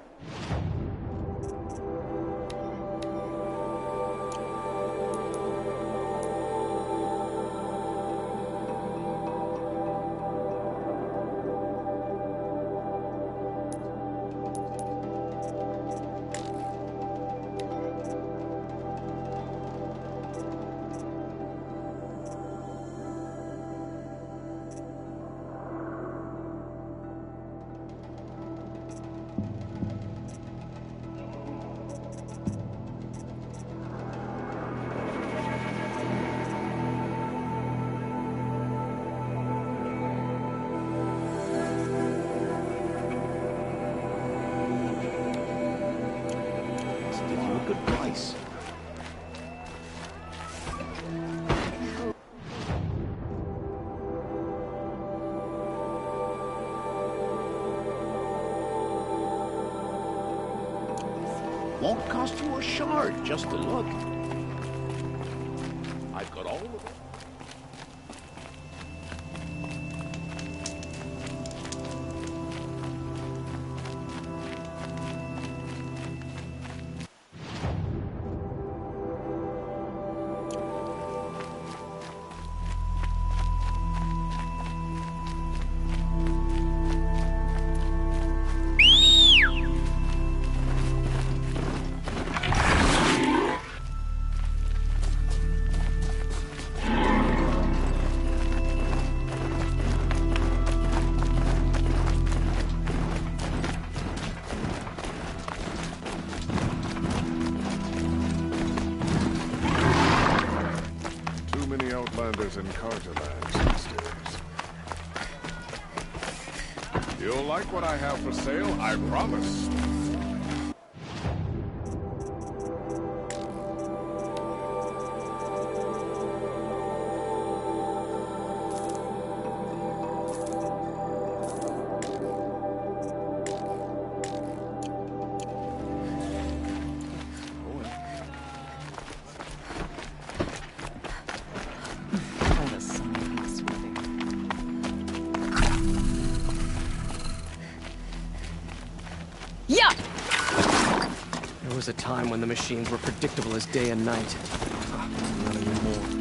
Won't cost you a shard just to look. I've got all of it. In Carja lands these days. You'll like what I have for sale, I promise. There was a time when the machines were predictable as day and night. Not anymore.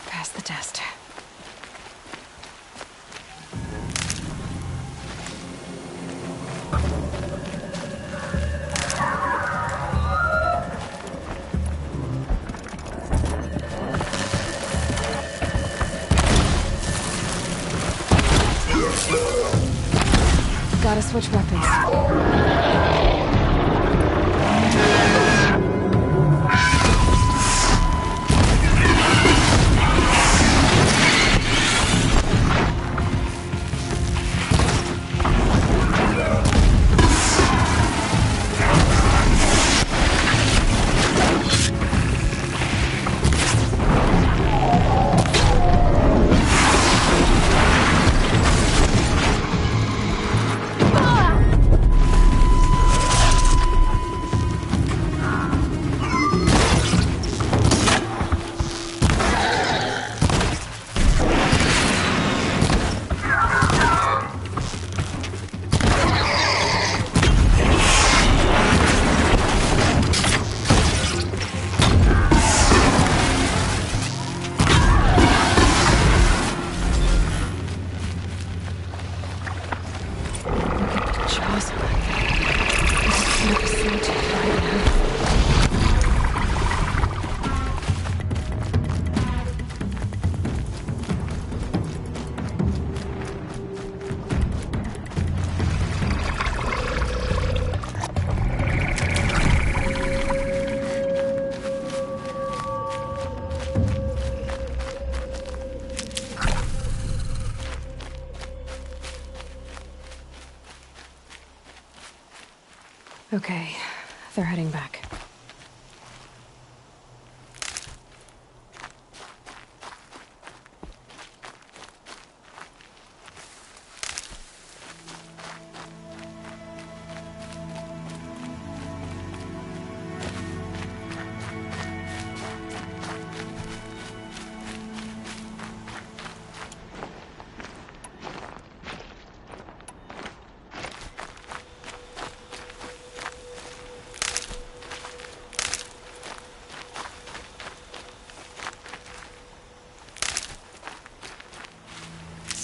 Passed the test. Gotta switch weapons. Okay, they're heading back.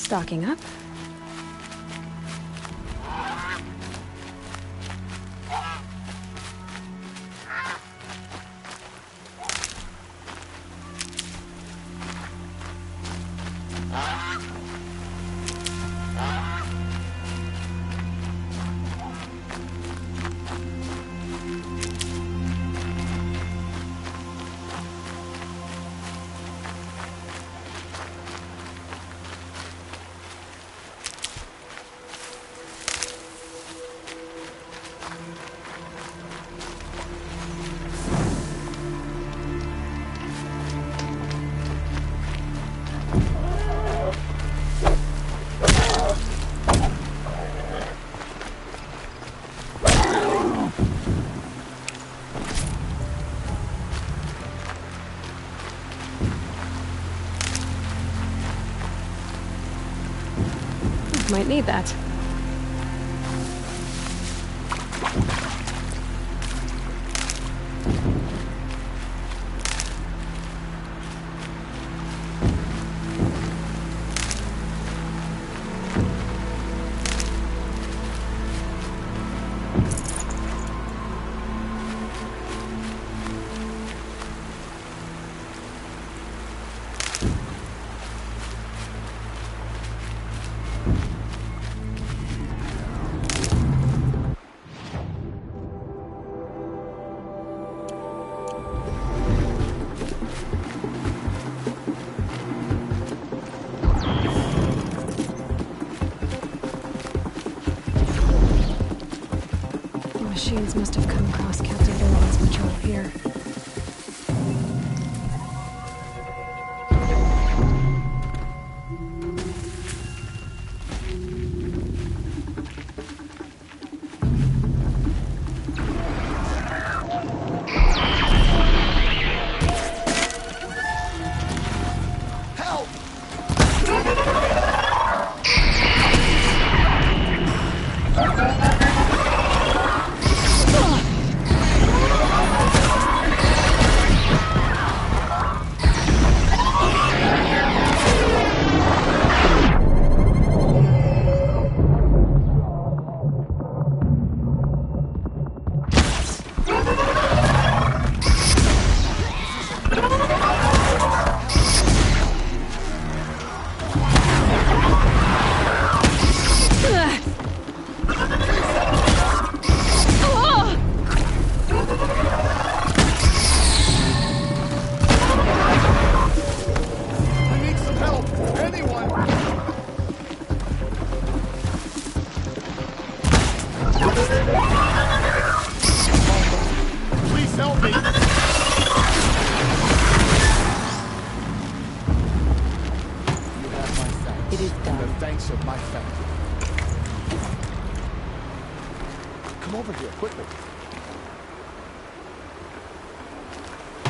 Stocking up. Might need that. machines must have come across Captain Balan's patrol here.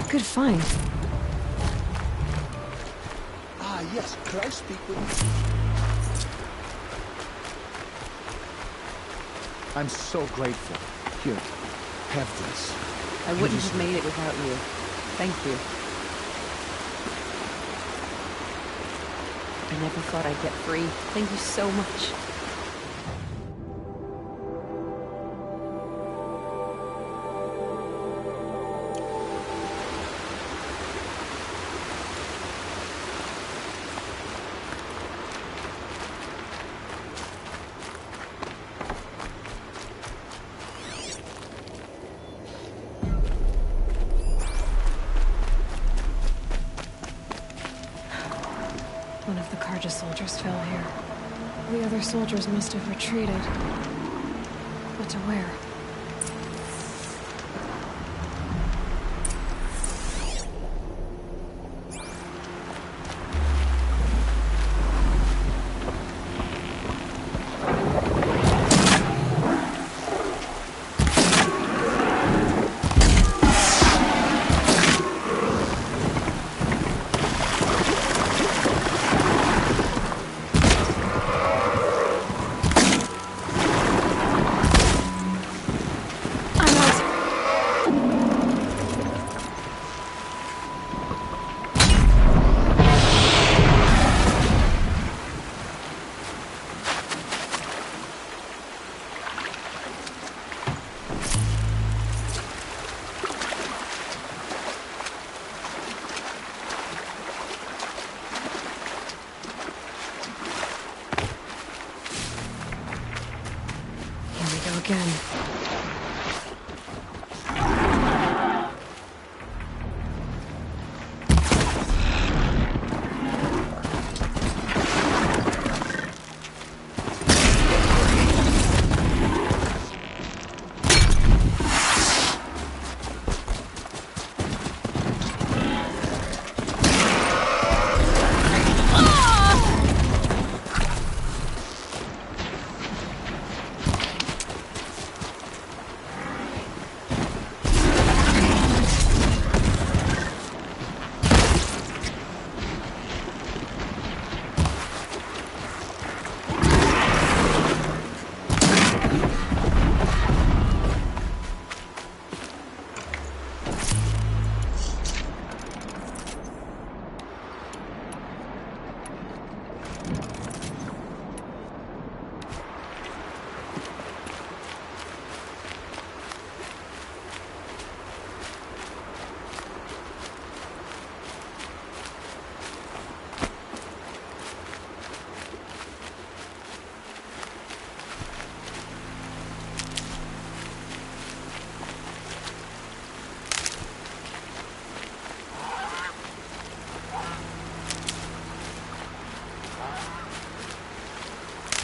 Good find. Ah, yes. Could I speak with you? I'm so grateful. Here, have this. I wouldn't have made it without you. Thank you. I never thought I'd get free. Thank you so much. One of the Carja soldiers fell here. The other soldiers must have retreated. But to where? Again.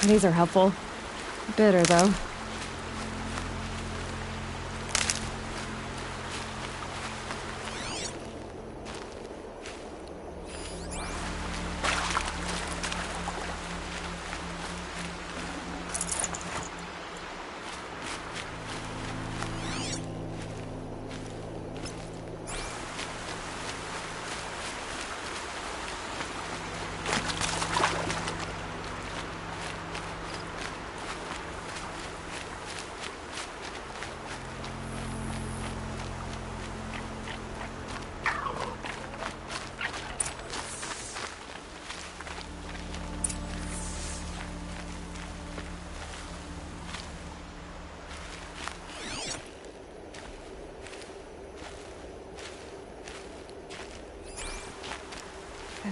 These are helpful. Bitter, though.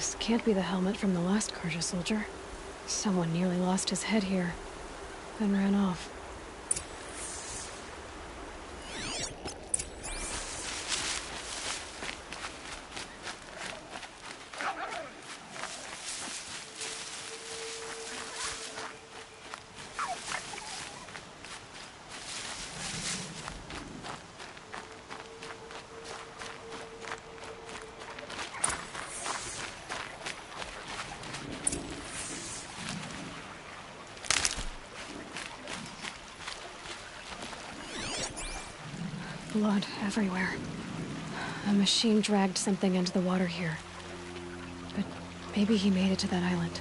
This can't be the helmet from the last Carja soldier. Someone nearly lost his head here, then ran off. Blood everywhere. A machine dragged something into the water here. But maybe he made it to that island.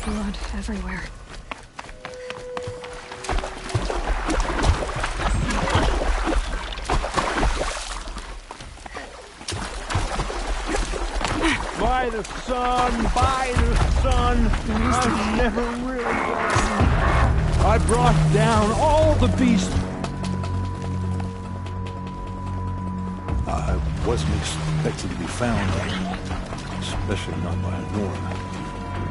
Blood everywhere. By the sun, by the sun, I've never really I brought down all the beasts. I wasn't expecting to be found, especially not by Nora.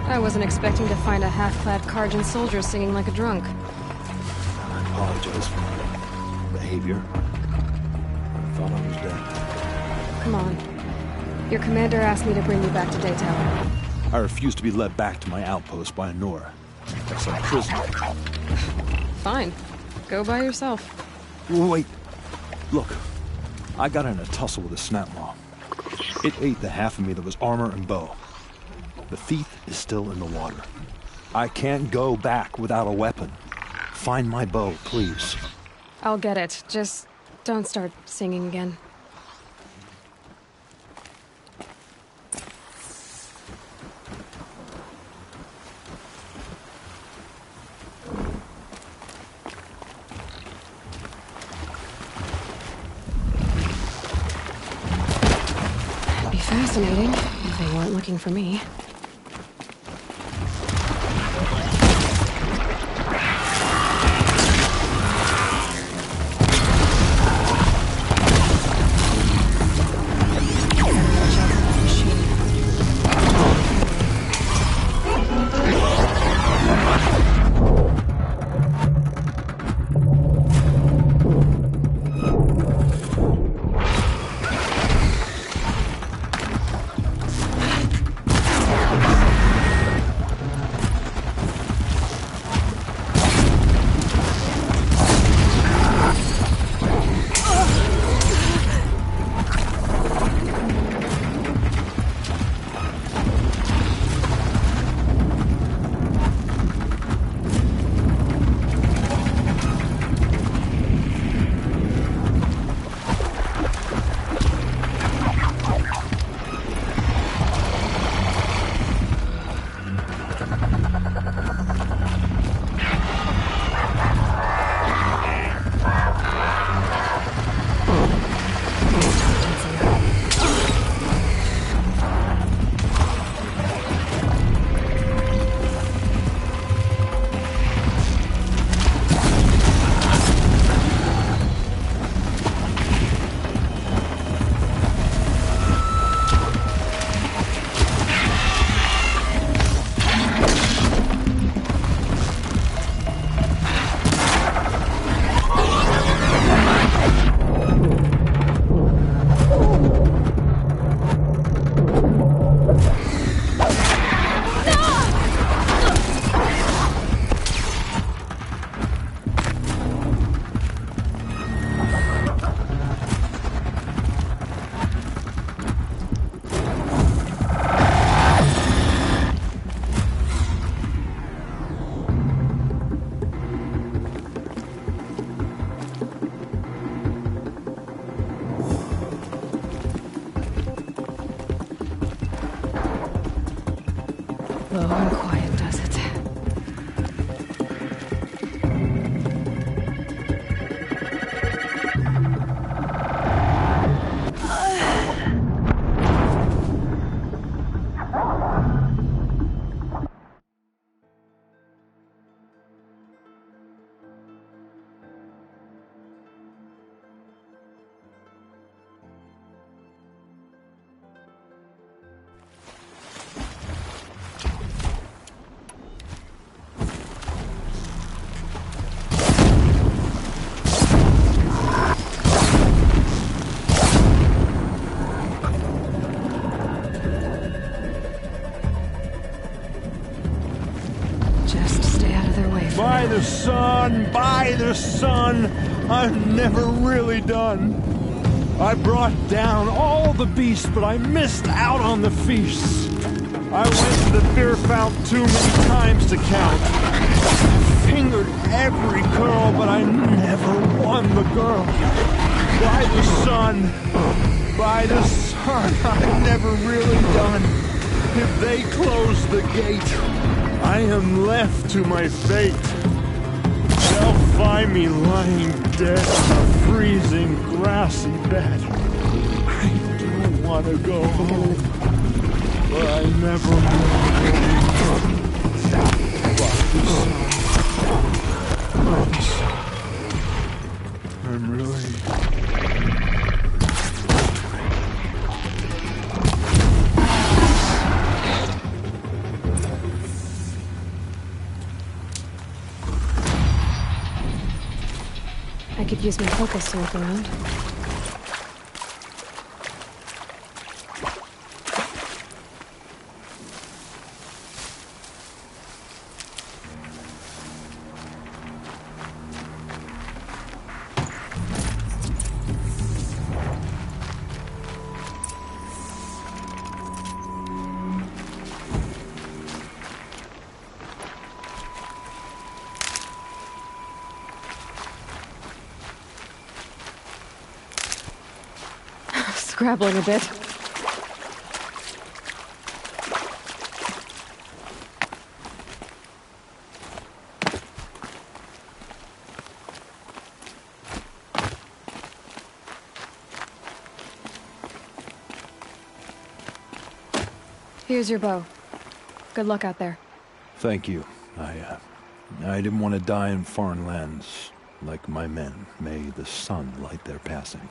I wasn't expecting to find a half-clad Carjan soldier singing like a drunk. I apologize for my behavior. I thought I was dead. Come on. Your commander asked me to bring you back to Daytower. I refuse to be led back to my outpost by Nora. That's a prisoner. Fine. Go by yourself. Wait. Look. I got in a tussle with a snapmaw. It ate the half of me that was armor and bow. The thief is still in the water. I can't go back without a weapon. Find my bow, please. I'll get it. Just don't start singing again. Be fascinating if they weren't looking for me. Just stay out of their way. By the sun! By the sun! I'm never really done. I brought down all the beasts, but I missed out on the feasts. I went to the beer fountain too many times to count. Fingered every girl, but I never won the girl. By the sun! By the sun! I'm never really done. If they close the gate, I am left to my fate. They'll find me lying dead on a freezing, grassy bed. I don't want to go home, but I never will. I'm really... I could use my focus to look around. Scrabbling a bit. Here's your bow. Good luck out there. Thank you. I didn't want to die in foreign lands. Like my men, may the sun light their passing.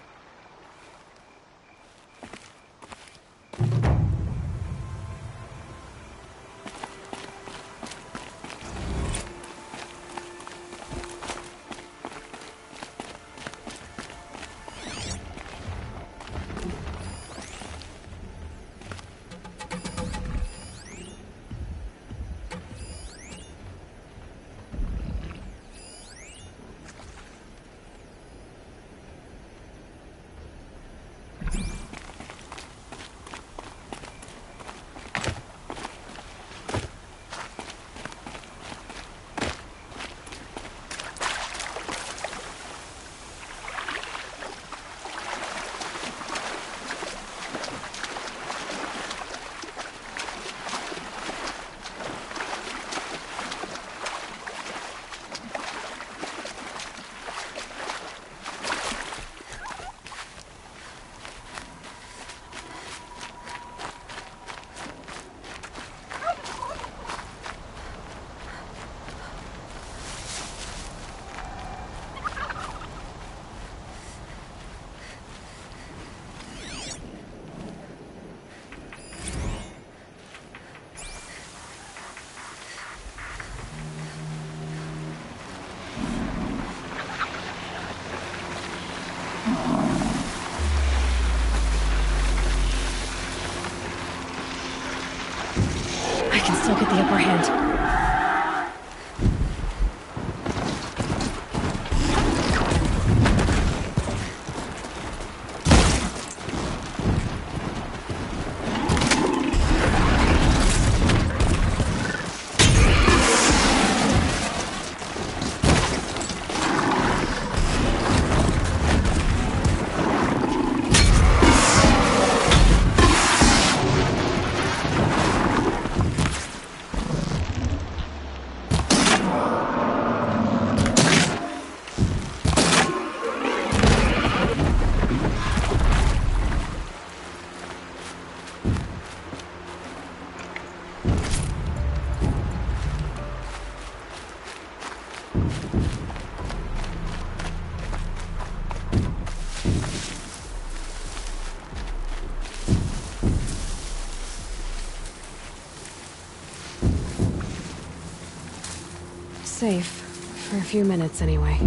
I can still get the upper hand. Safe. For a few minutes, anyway.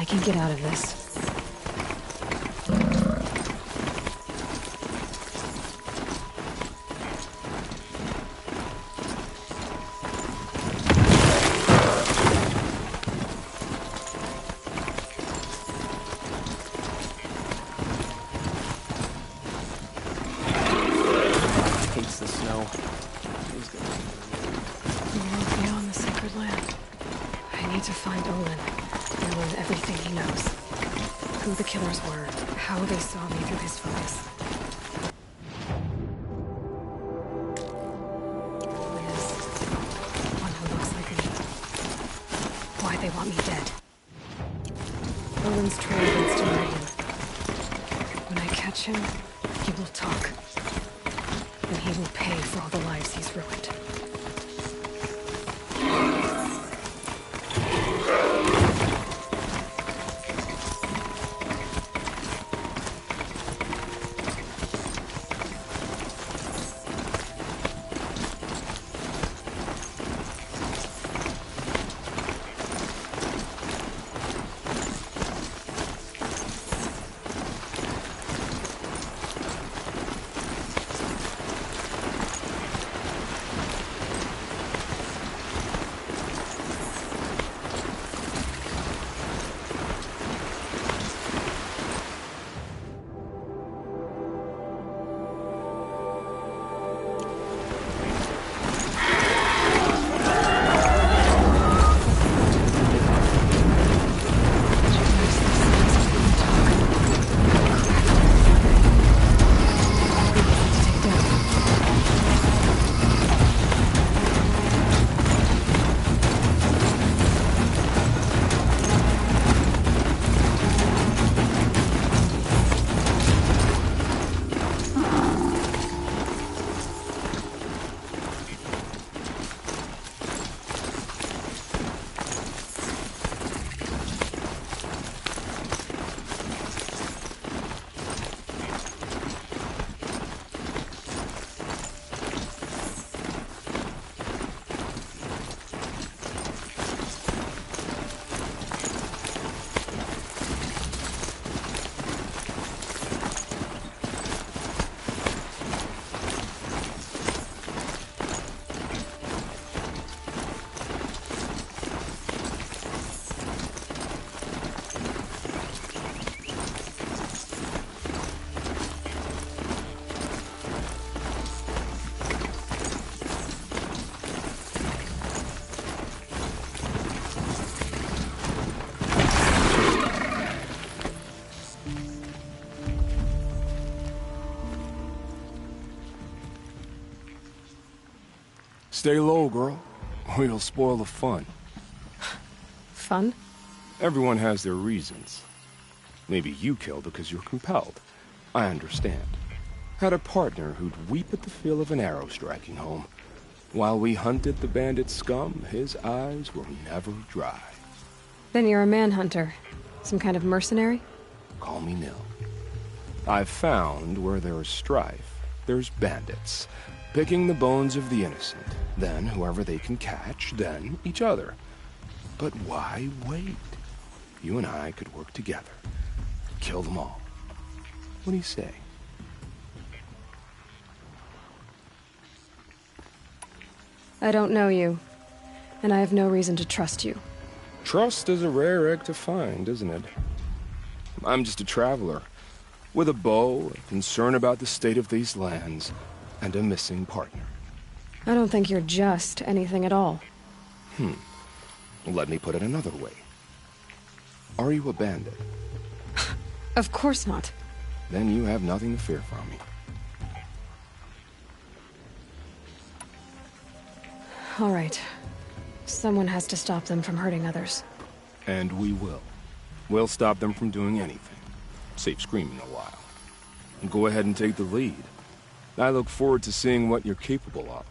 I can get out of this. learn everything he knows. Who the killers were, how they saw me through his focus. Liz, one who looks like me. Why they want me dead. Owen's trail leads to Meridian. When I catch him, he will talk. And he will pay for all the lives he's ruined. Stay low, girl, or you'll spoil the fun. Fun? Everyone has their reasons. Maybe you killed because you're compelled. I understand. Had a partner who'd weep at the feel of an arrow striking home. While we hunted the bandit scum, his eyes were never dry. Then you're a manhunter. Some kind of mercenary? Call me Nil. I've found where there is strife, there's bandits, picking the bones of the innocent. Then whoever they can catch, then each other. But why wait? You and I could work together. Kill them all. What do you say? I don't know you, and I have no reason to trust you. Trust is a rare egg to find, isn't it? I'm just a traveler, with a bow, a concern about the state of these lands, and a missing partner. I don't think you're just anything at all. Let me put it another way. Are you a bandit? Of course not. Then you have nothing to fear from me. All right. Someone has to stop them from hurting others. And we will. We'll stop them from doing anything. Save screaming a while. And go ahead and take the lead. I look forward to seeing what you're capable of.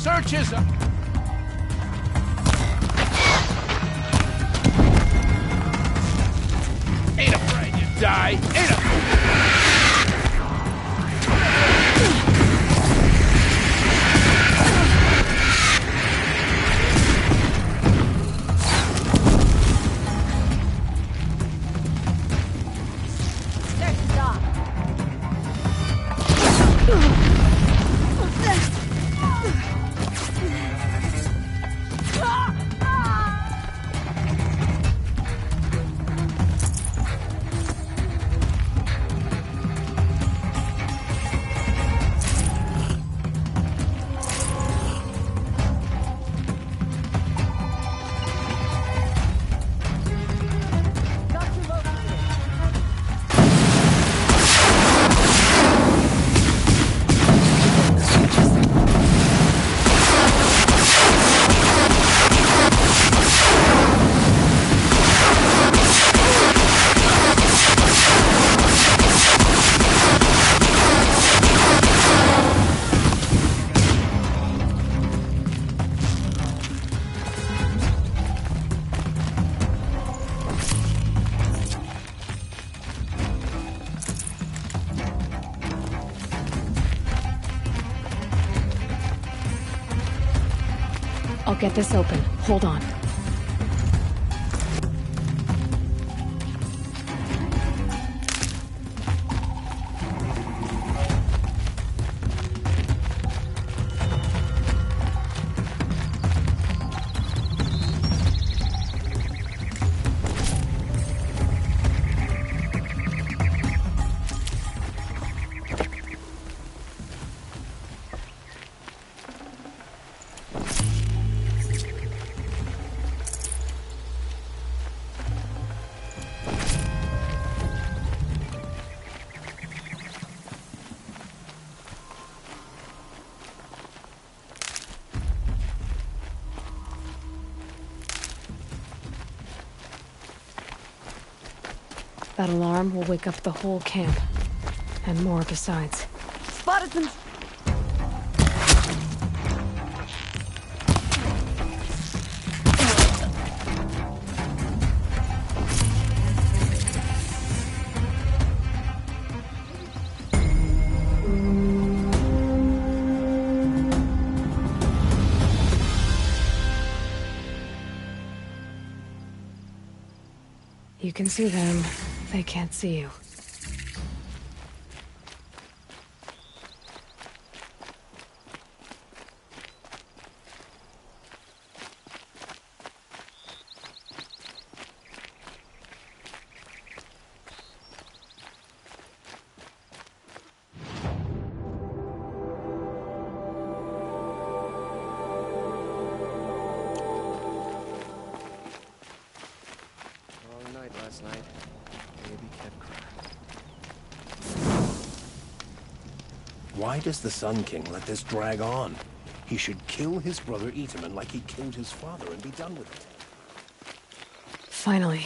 searches... Ain't afraid you die. Ain't afraid. I'll get this open. Hold on. That alarm will wake up the whole camp. And more besides. Spotted some... You can see them. They can't see you. Last night, baby kept crying. Why does the Sun King let this drag on? He should kill his brother Itamen like he killed his father and be done with it. Finally.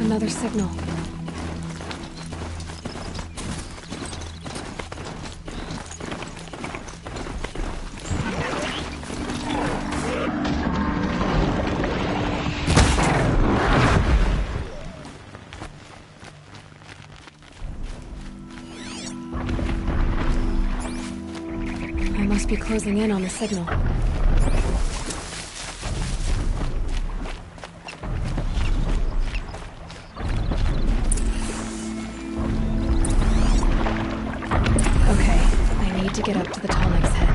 Another signal. must be closing in on the signal. Okay, I need to get up to the Tallneck's head.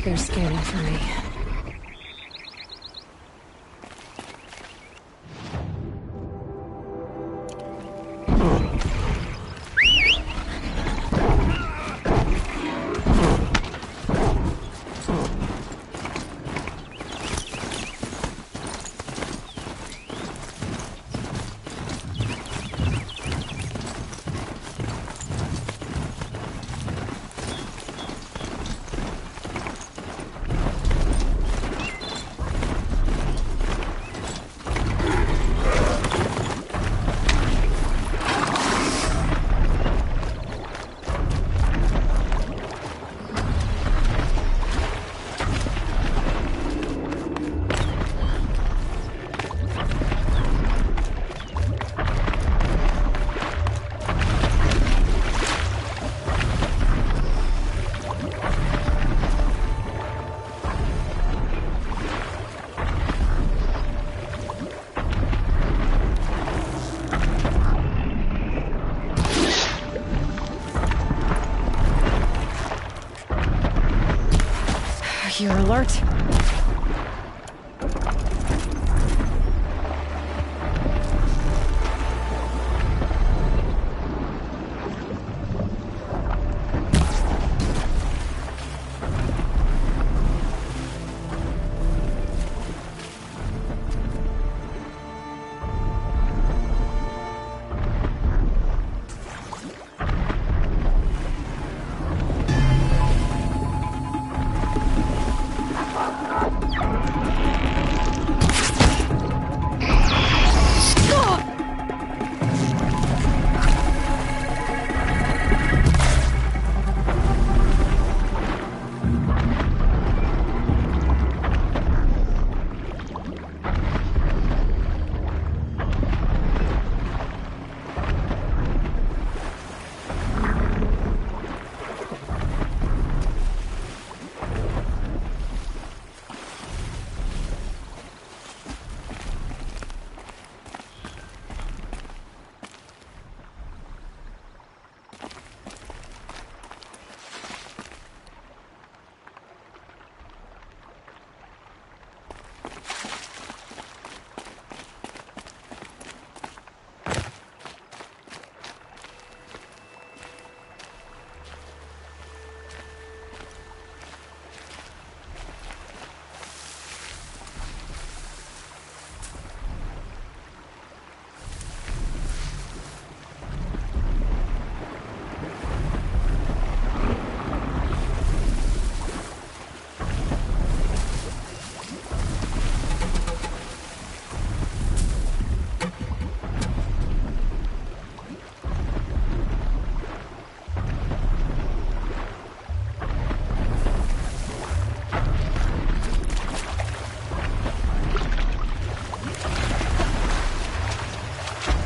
They're scanning for me. You're alert.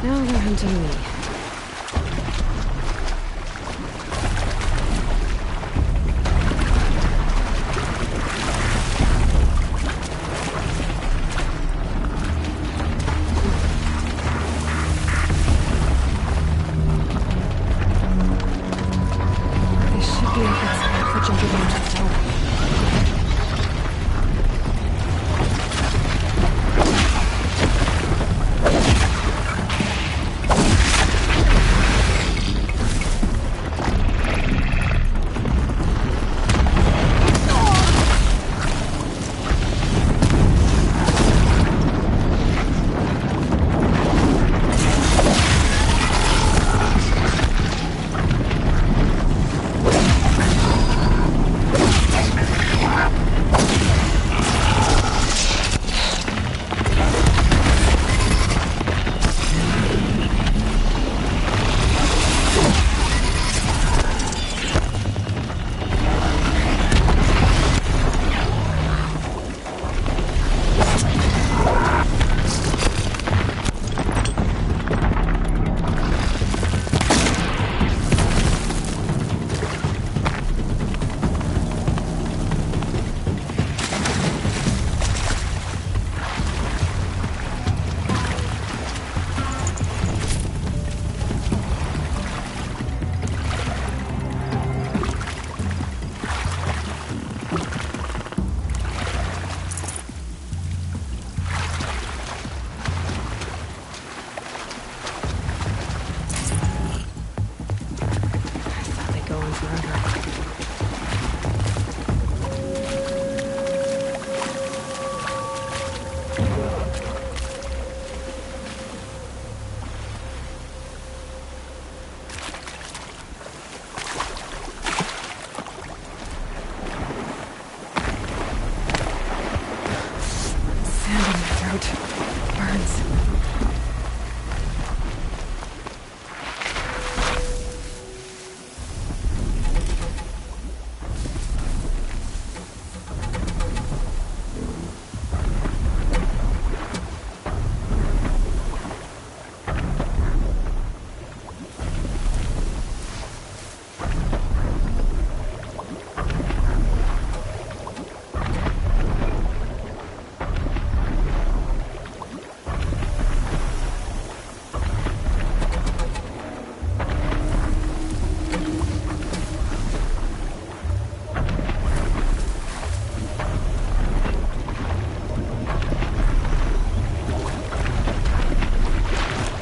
Now they're hunting me. This should be a good spot for jumping onto the tower.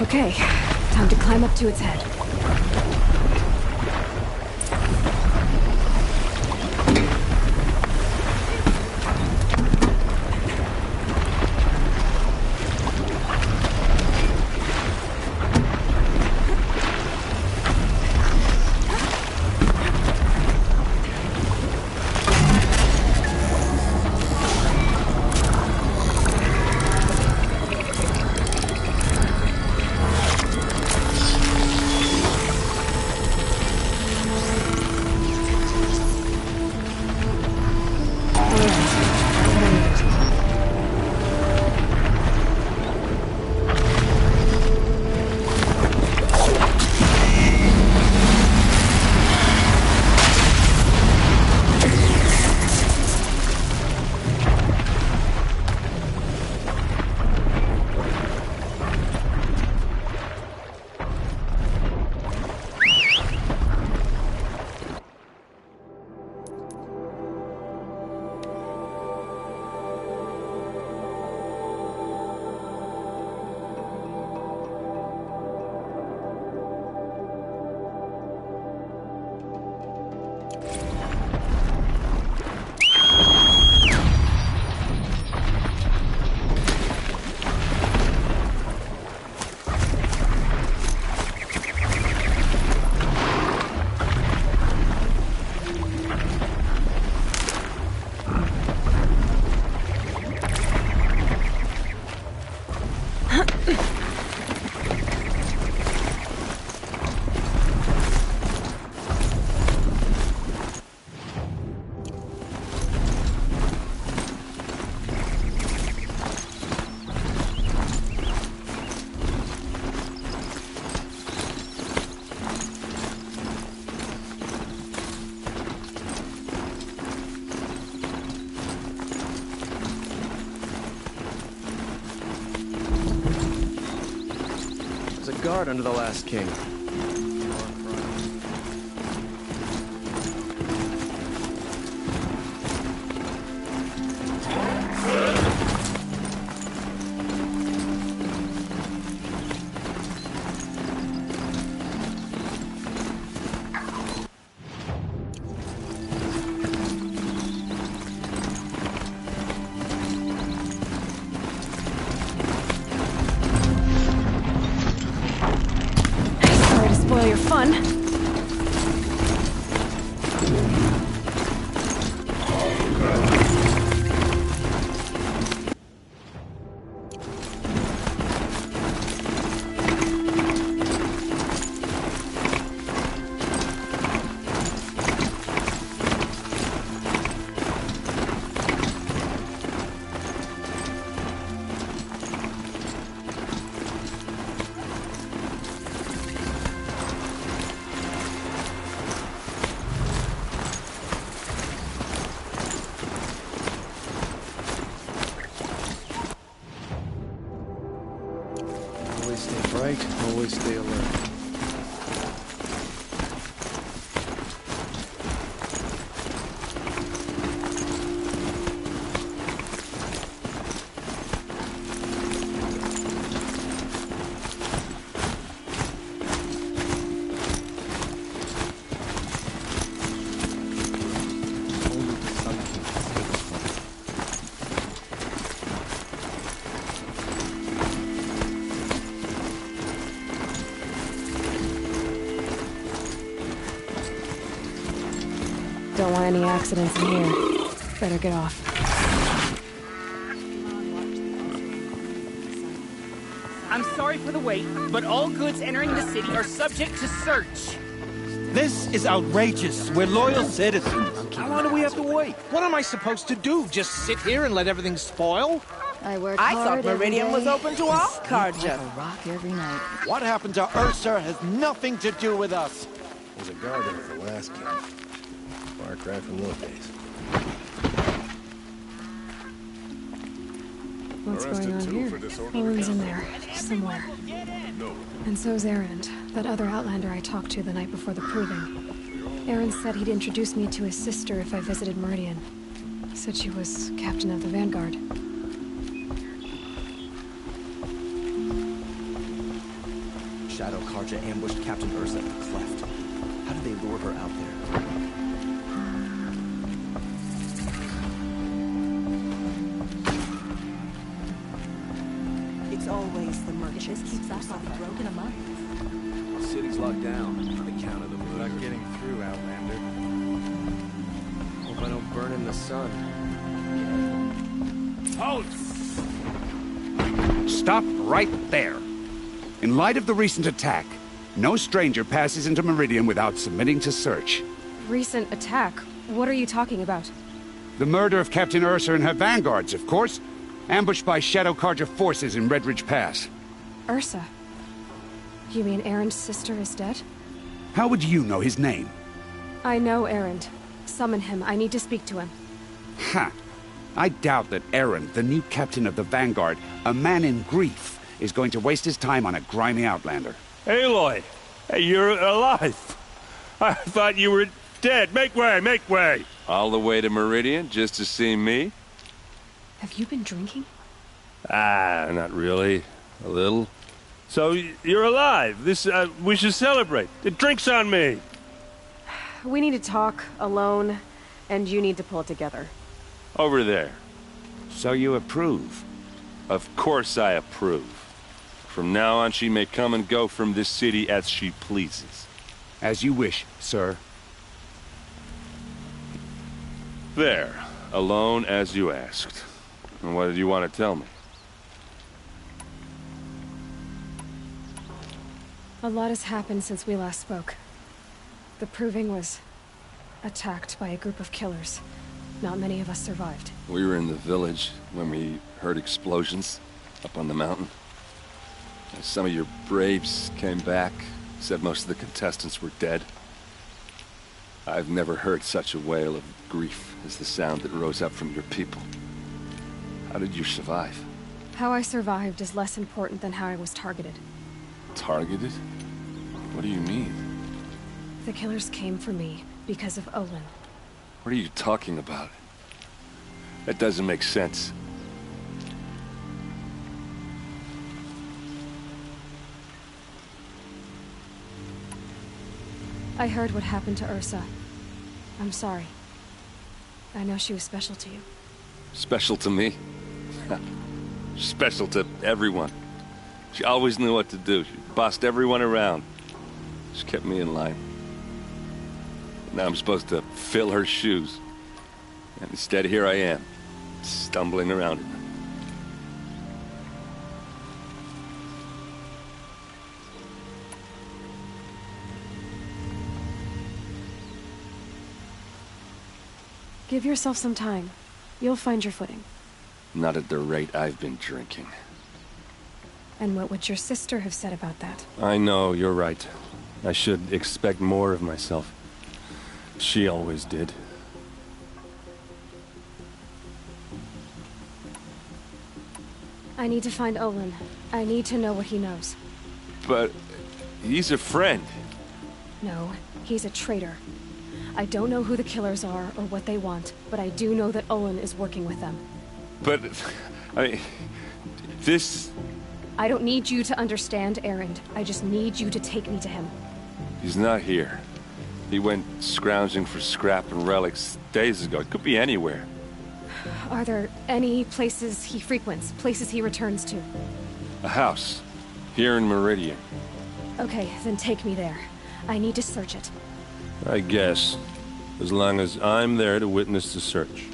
Okay, time to climb up to its head. guard under the last king. Sorry to spoil your fun. Always stay bright, always stay alert. Don't want any accidents in here. Better get off. I'm sorry for the wait, but all goods entering the city are subject to search. This is outrageous. We're loyal citizens. How long do we have to wait? What am I supposed to do? Just sit here and let everything spoil? I work I hard thought Meridian every was day open to and all sleep Carja. like a rock every night. What happened to Ursa has nothing to do with us. There's a guard there for the last king. Far cry from those days. What's going on here? Owen's in there, somewhere. And so's Erend, that other Outlander I talked to the night before the proving. Erend said he'd introduce me to his sister if I visited Meridian. Said she was captain of the Vanguard. Shadow Carja ambushed Captain Ursa at the Cleft. How did they lure her out there? It's always the merchants. This keeps us off the road in a month. The city's locked down on account of the We're not getting through, Outlander. Hope I don't burn in the sun. Halt! Stop right there. In light of the recent attack, no stranger passes into Meridian without submitting to search. Recent attack? What are you talking about? The murder of Captain Ursa and her vanguards, of course. Ambushed by Shadow Carja forces in Redridge Pass. Ursa? You mean Erend's sister is dead? How would you know his name? I know Erend. Summon him. I need to speak to him. Ha! I doubt that Erend, the new captain of the Vanguard, a man in grief, is going to waste his time on a grimy Outlander. Aloy! Hey, you're alive! I thought you were dead. Make way, make way! All the way to Meridian just to see me? Have you been drinking? Ah, not really. A little. So, you're alive. This, we should celebrate. The drink's on me! We need to talk, alone, and you need to pull it together. Over there. So you approve? Of course I approve. From now on, she may come and go from this city as she pleases. As you wish, sir. There. Alone as you asked. And what did you want to tell me? A lot has happened since we last spoke. The Proving was attacked by a group of killers. Not many of us survived. We were in the village when we heard explosions up on the mountain. Some of your braves came back, said most of the contestants were dead. I've never heard such a wail of grief as the sound that rose up from your people. How did you survive? How I survived is less important than how I was targeted. Targeted? What do you mean? The killers came for me because of Olin. What are you talking about? That doesn't make sense. I heard what happened to Ursa. I'm sorry. I know she was special to you. Special to me? Special to everyone. She always knew what to do. She bossed everyone around. She kept me in line. Now I'm supposed to fill her shoes. And instead, here I am, stumbling around in them. Give yourself some time. You'll find your footing. Not at the rate I've been drinking. And what would your sister have said about that? I know, you're right. I should expect more of myself. She always did. I need to find Olin. I need to know what he knows. But he's a friend. No, he's a traitor. I don't know who the killers are or what they want, but I do know that Olin is working with them. But, this... I don't need you to understand, Erend. I just need you to take me to him. He's not here. He went scrounging for scrap and relics days ago. It could be anywhere. Are there any places he frequents, places he returns to? A house. Here in Meridian. Okay, then take me there. I need to search it. I guess. As long as I'm there to witness the search.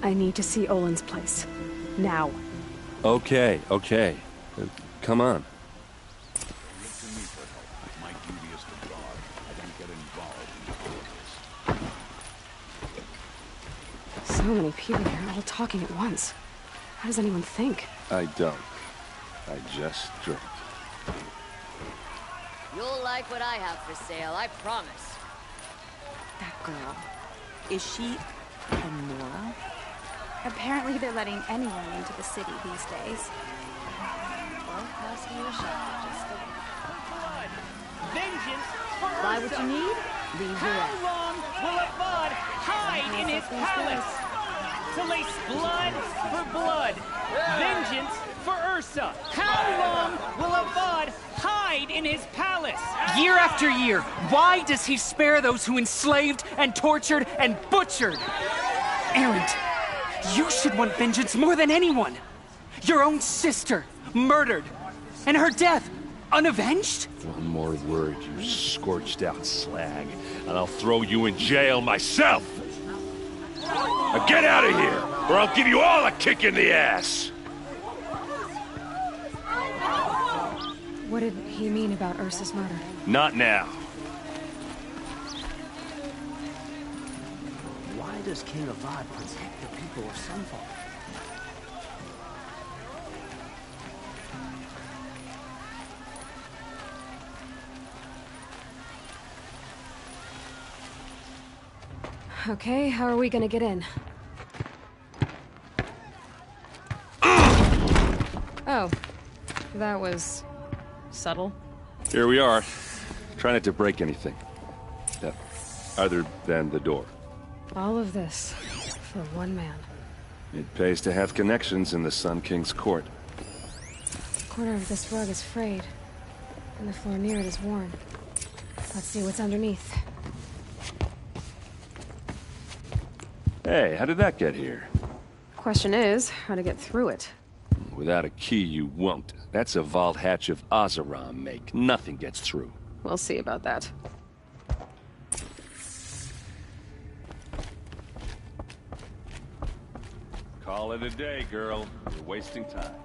I need to see Olin's place. Now. Okay. Come on. So many people here, all talking at once. How does anyone think? I don't. I just drink. You'll like what I have for sale, I promise. That girl. Is she a Nora? Apparently they're letting anyone into the city these days. Well, pass me a shot, just a Vengeance for Buy Ursa. what you need, leave the How rest. long will a bud hide in his palace? To lace blood for blood. Vengeance for Ursa. How long will a bud hide in his palace? Year after year, why does he spare those who enslaved and tortured and butchered? Erend, you should want vengeance more than anyone. Your own sister, murdered, and her death, unavenged? One more word, you scorched out slag, and I'll throw you in jail myself! Now get out of here, or I'll give you all a kick in the ass! What did he mean about Ursa's murder? Not now. Why does King Avad protect the people of Sunfall? Okay, how are we gonna get in? Oh, that was subtle. Here we are. Try not to break anything. Other than the door. All of this for one man. It pays to have connections in the Sun King's court. A corner of this rug is frayed, and the floor near it is worn. Let's see what's underneath. Hey, how did that get here? Question is, how to get through it. Without a key, you won't. That's a vault hatch of Oseram make. Nothing gets through. We'll see about that. Call it a day, girl. You're wasting time.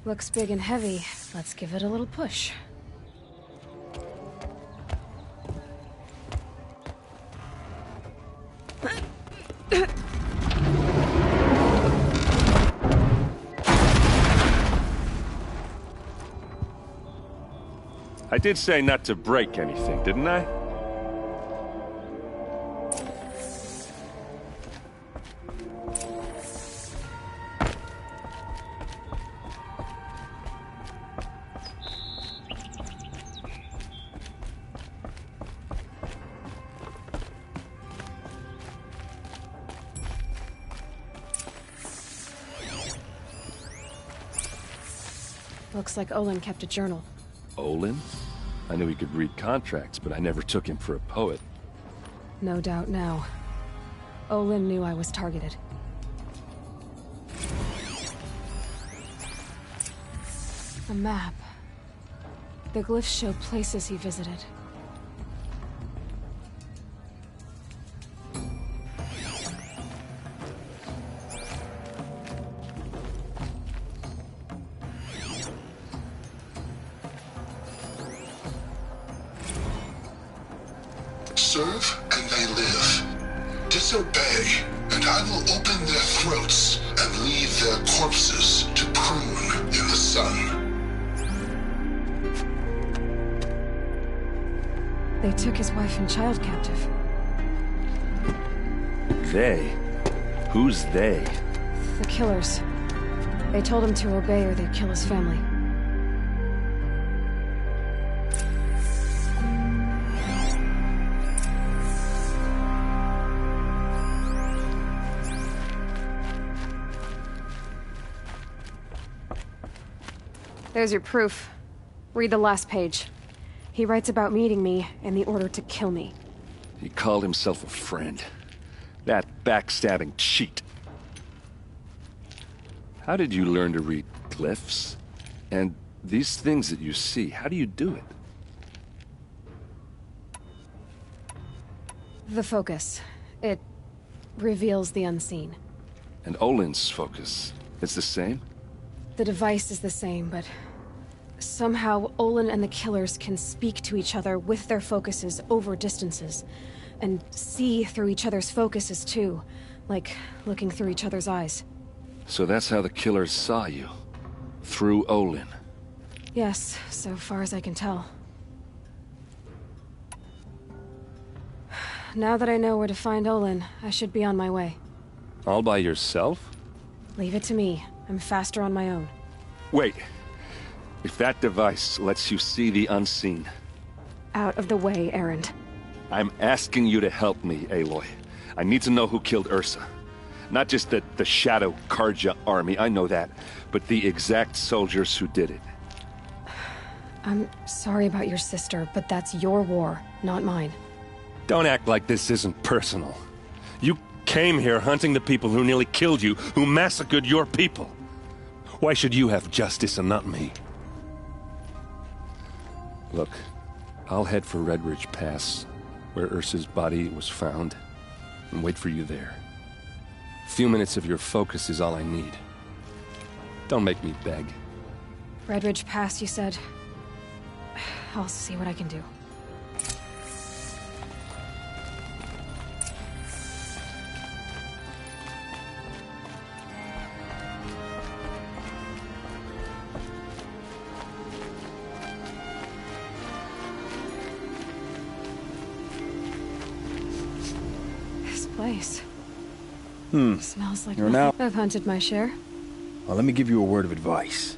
Looks big and heavy. Let's give it a little push. I did say not to break anything, didn't I? Looks like Olin kept a journal. Olin? I knew he could read contracts, but I never took him for a poet. No doubt now. Olin knew I was targeted. A map. The glyphs show places he visited. Serve and they live. Disobey, and I will open their throats and leave their corpses to prune in the sun. They took his wife and child captive. They? Who's they? The killers. They told him to obey or they'd kill his family. There's your proof. Read the last page. He writes about meeting me and the order to kill me. He called himself a friend. That backstabbing cheat. How did you learn to read glyphs? And these things that you see, how do you do it? The focus. It reveals the unseen. And Olin's focus, it's the same? The device is the same, but somehow Olin and the killers can speak to each other with their focuses over distances, and see through each other's focuses too, like looking through each other's eyes. So that's how the killers saw you? Through Olin? Yes, so far as I can tell. Now that I know where to find Olin, I should be on my way. All by yourself? Leave it to me. I'm faster on my own. Wait. If that device lets you see the unseen... Out of the way, Erend. I'm asking you to help me, Aloy. I need to know who killed Ursa. Not just the Shadow Karja army, I know that, but the exact soldiers who did it. I'm sorry about your sister, but that's your war, not mine. Don't act like this isn't personal. You came here hunting the people who nearly killed you, who massacred your people. Why should you have justice and not me? Look, I'll head for Red Ridge Pass, where Ursa's body was found, and wait for you there. A few minutes of your focus is all I need. Don't make me beg. Red Ridge Pass, you said? I'll see what I can do. Place. Smells like You're now. I've hunted my share. Well, let me give you a word of advice.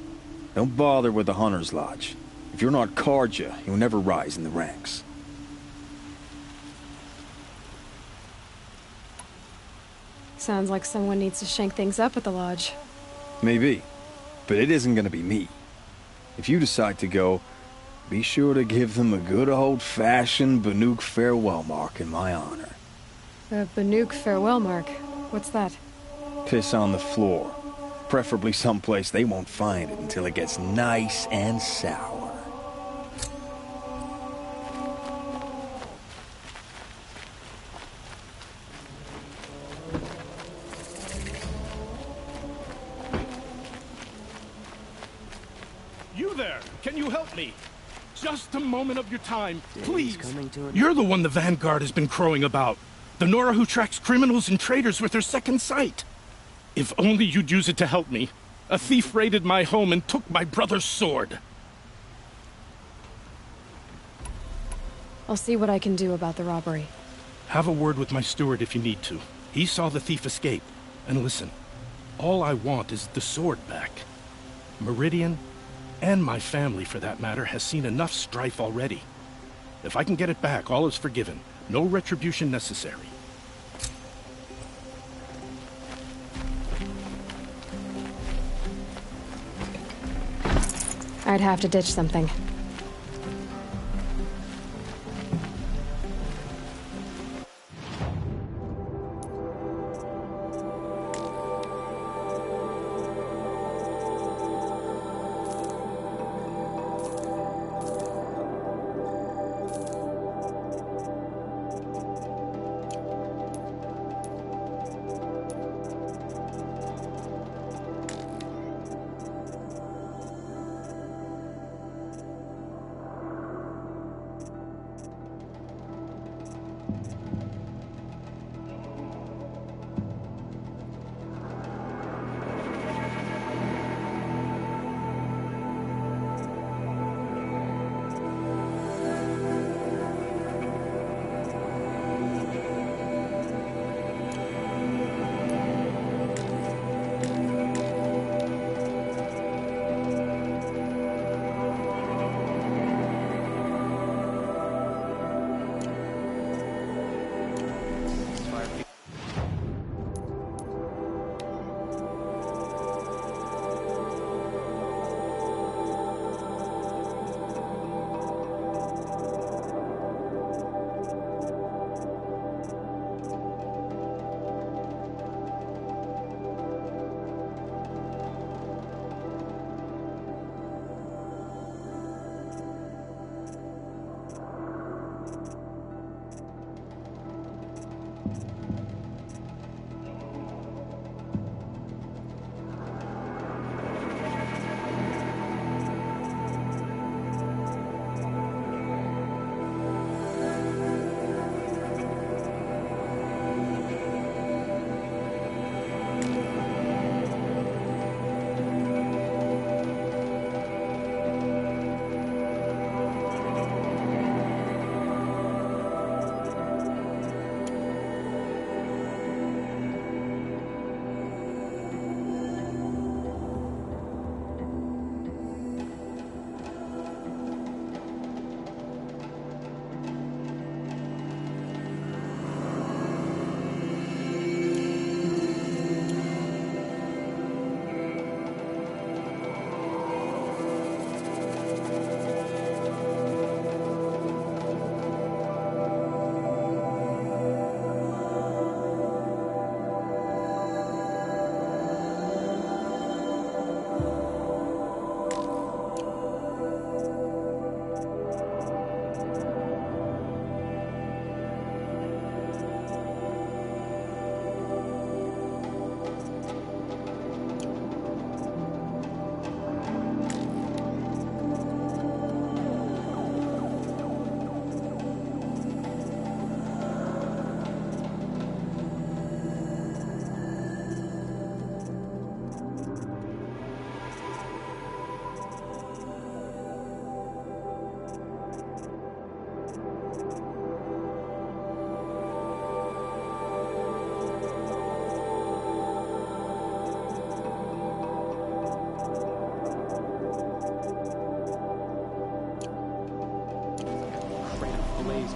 Don't bother with the Hunter's Lodge. If you're not Karja, you'll never rise in the ranks. Sounds like someone needs to shank things up at the lodge. Maybe, but it isn't gonna be me. If you decide to go, be sure to give them a good old-fashioned Banuk farewell mark in my honor. The Banuk farewell mark. What's that? Piss on the floor. Preferably someplace they won't find it until it gets nice and sour. You there! Can you help me? Just a moment of your time, please. You're the one the Vanguard has been crowing about. The Nora who tracks criminals and traitors with her second sight. If only you'd use it to help me. A thief raided my home and took my brother's sword. I'll see what I can do about the robbery. Have a word with my steward if you need to. He saw the thief escape. And listen, all I want is the sword back. Meridian, and my family for that matter, has seen enough strife already. If I can get it back, all is forgiven. No retribution necessary. I'd have to ditch something.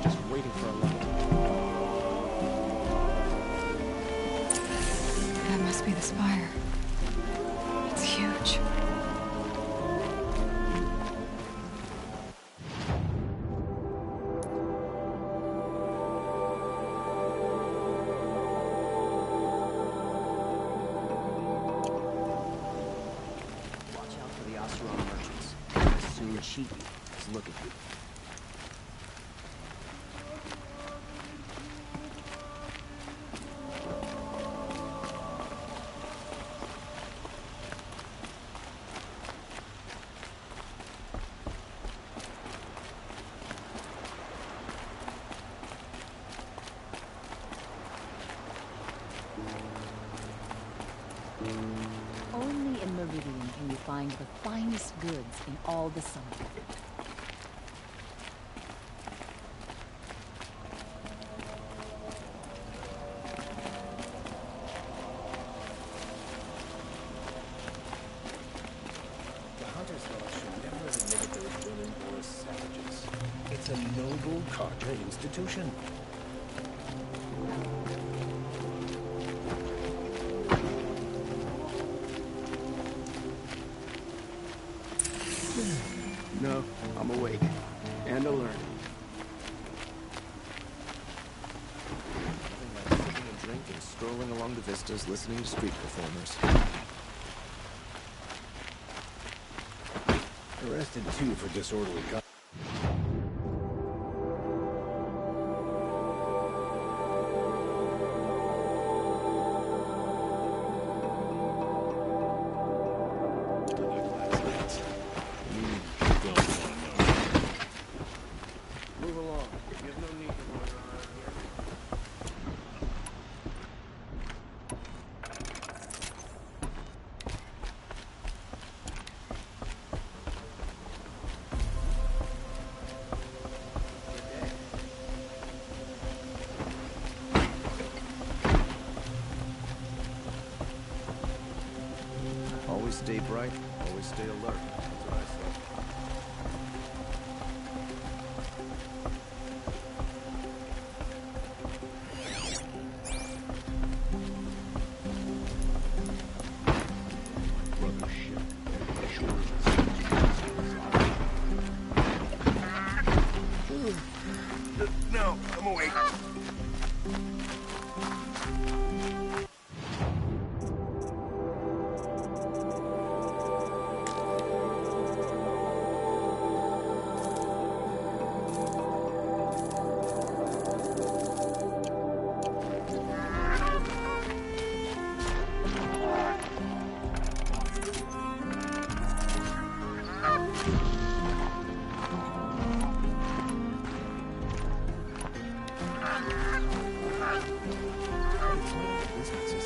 Just waiting for a light. That must be the spire. It's huge. Watch out for the Oseram merchants. As soon as Cheeky is looking at you. Only in Meridian can you find the finest goods in all the Sun. Naval Carja Institution. No, I'm awake. And alert. Nothing like sipping a drink and strolling along the vistas listening to street performers. Arrested 2 for disorderly conduct. Move along. You have no need to wander around here. Always stay bright, always stay alert. That's what I say. No, I'm awake. Business is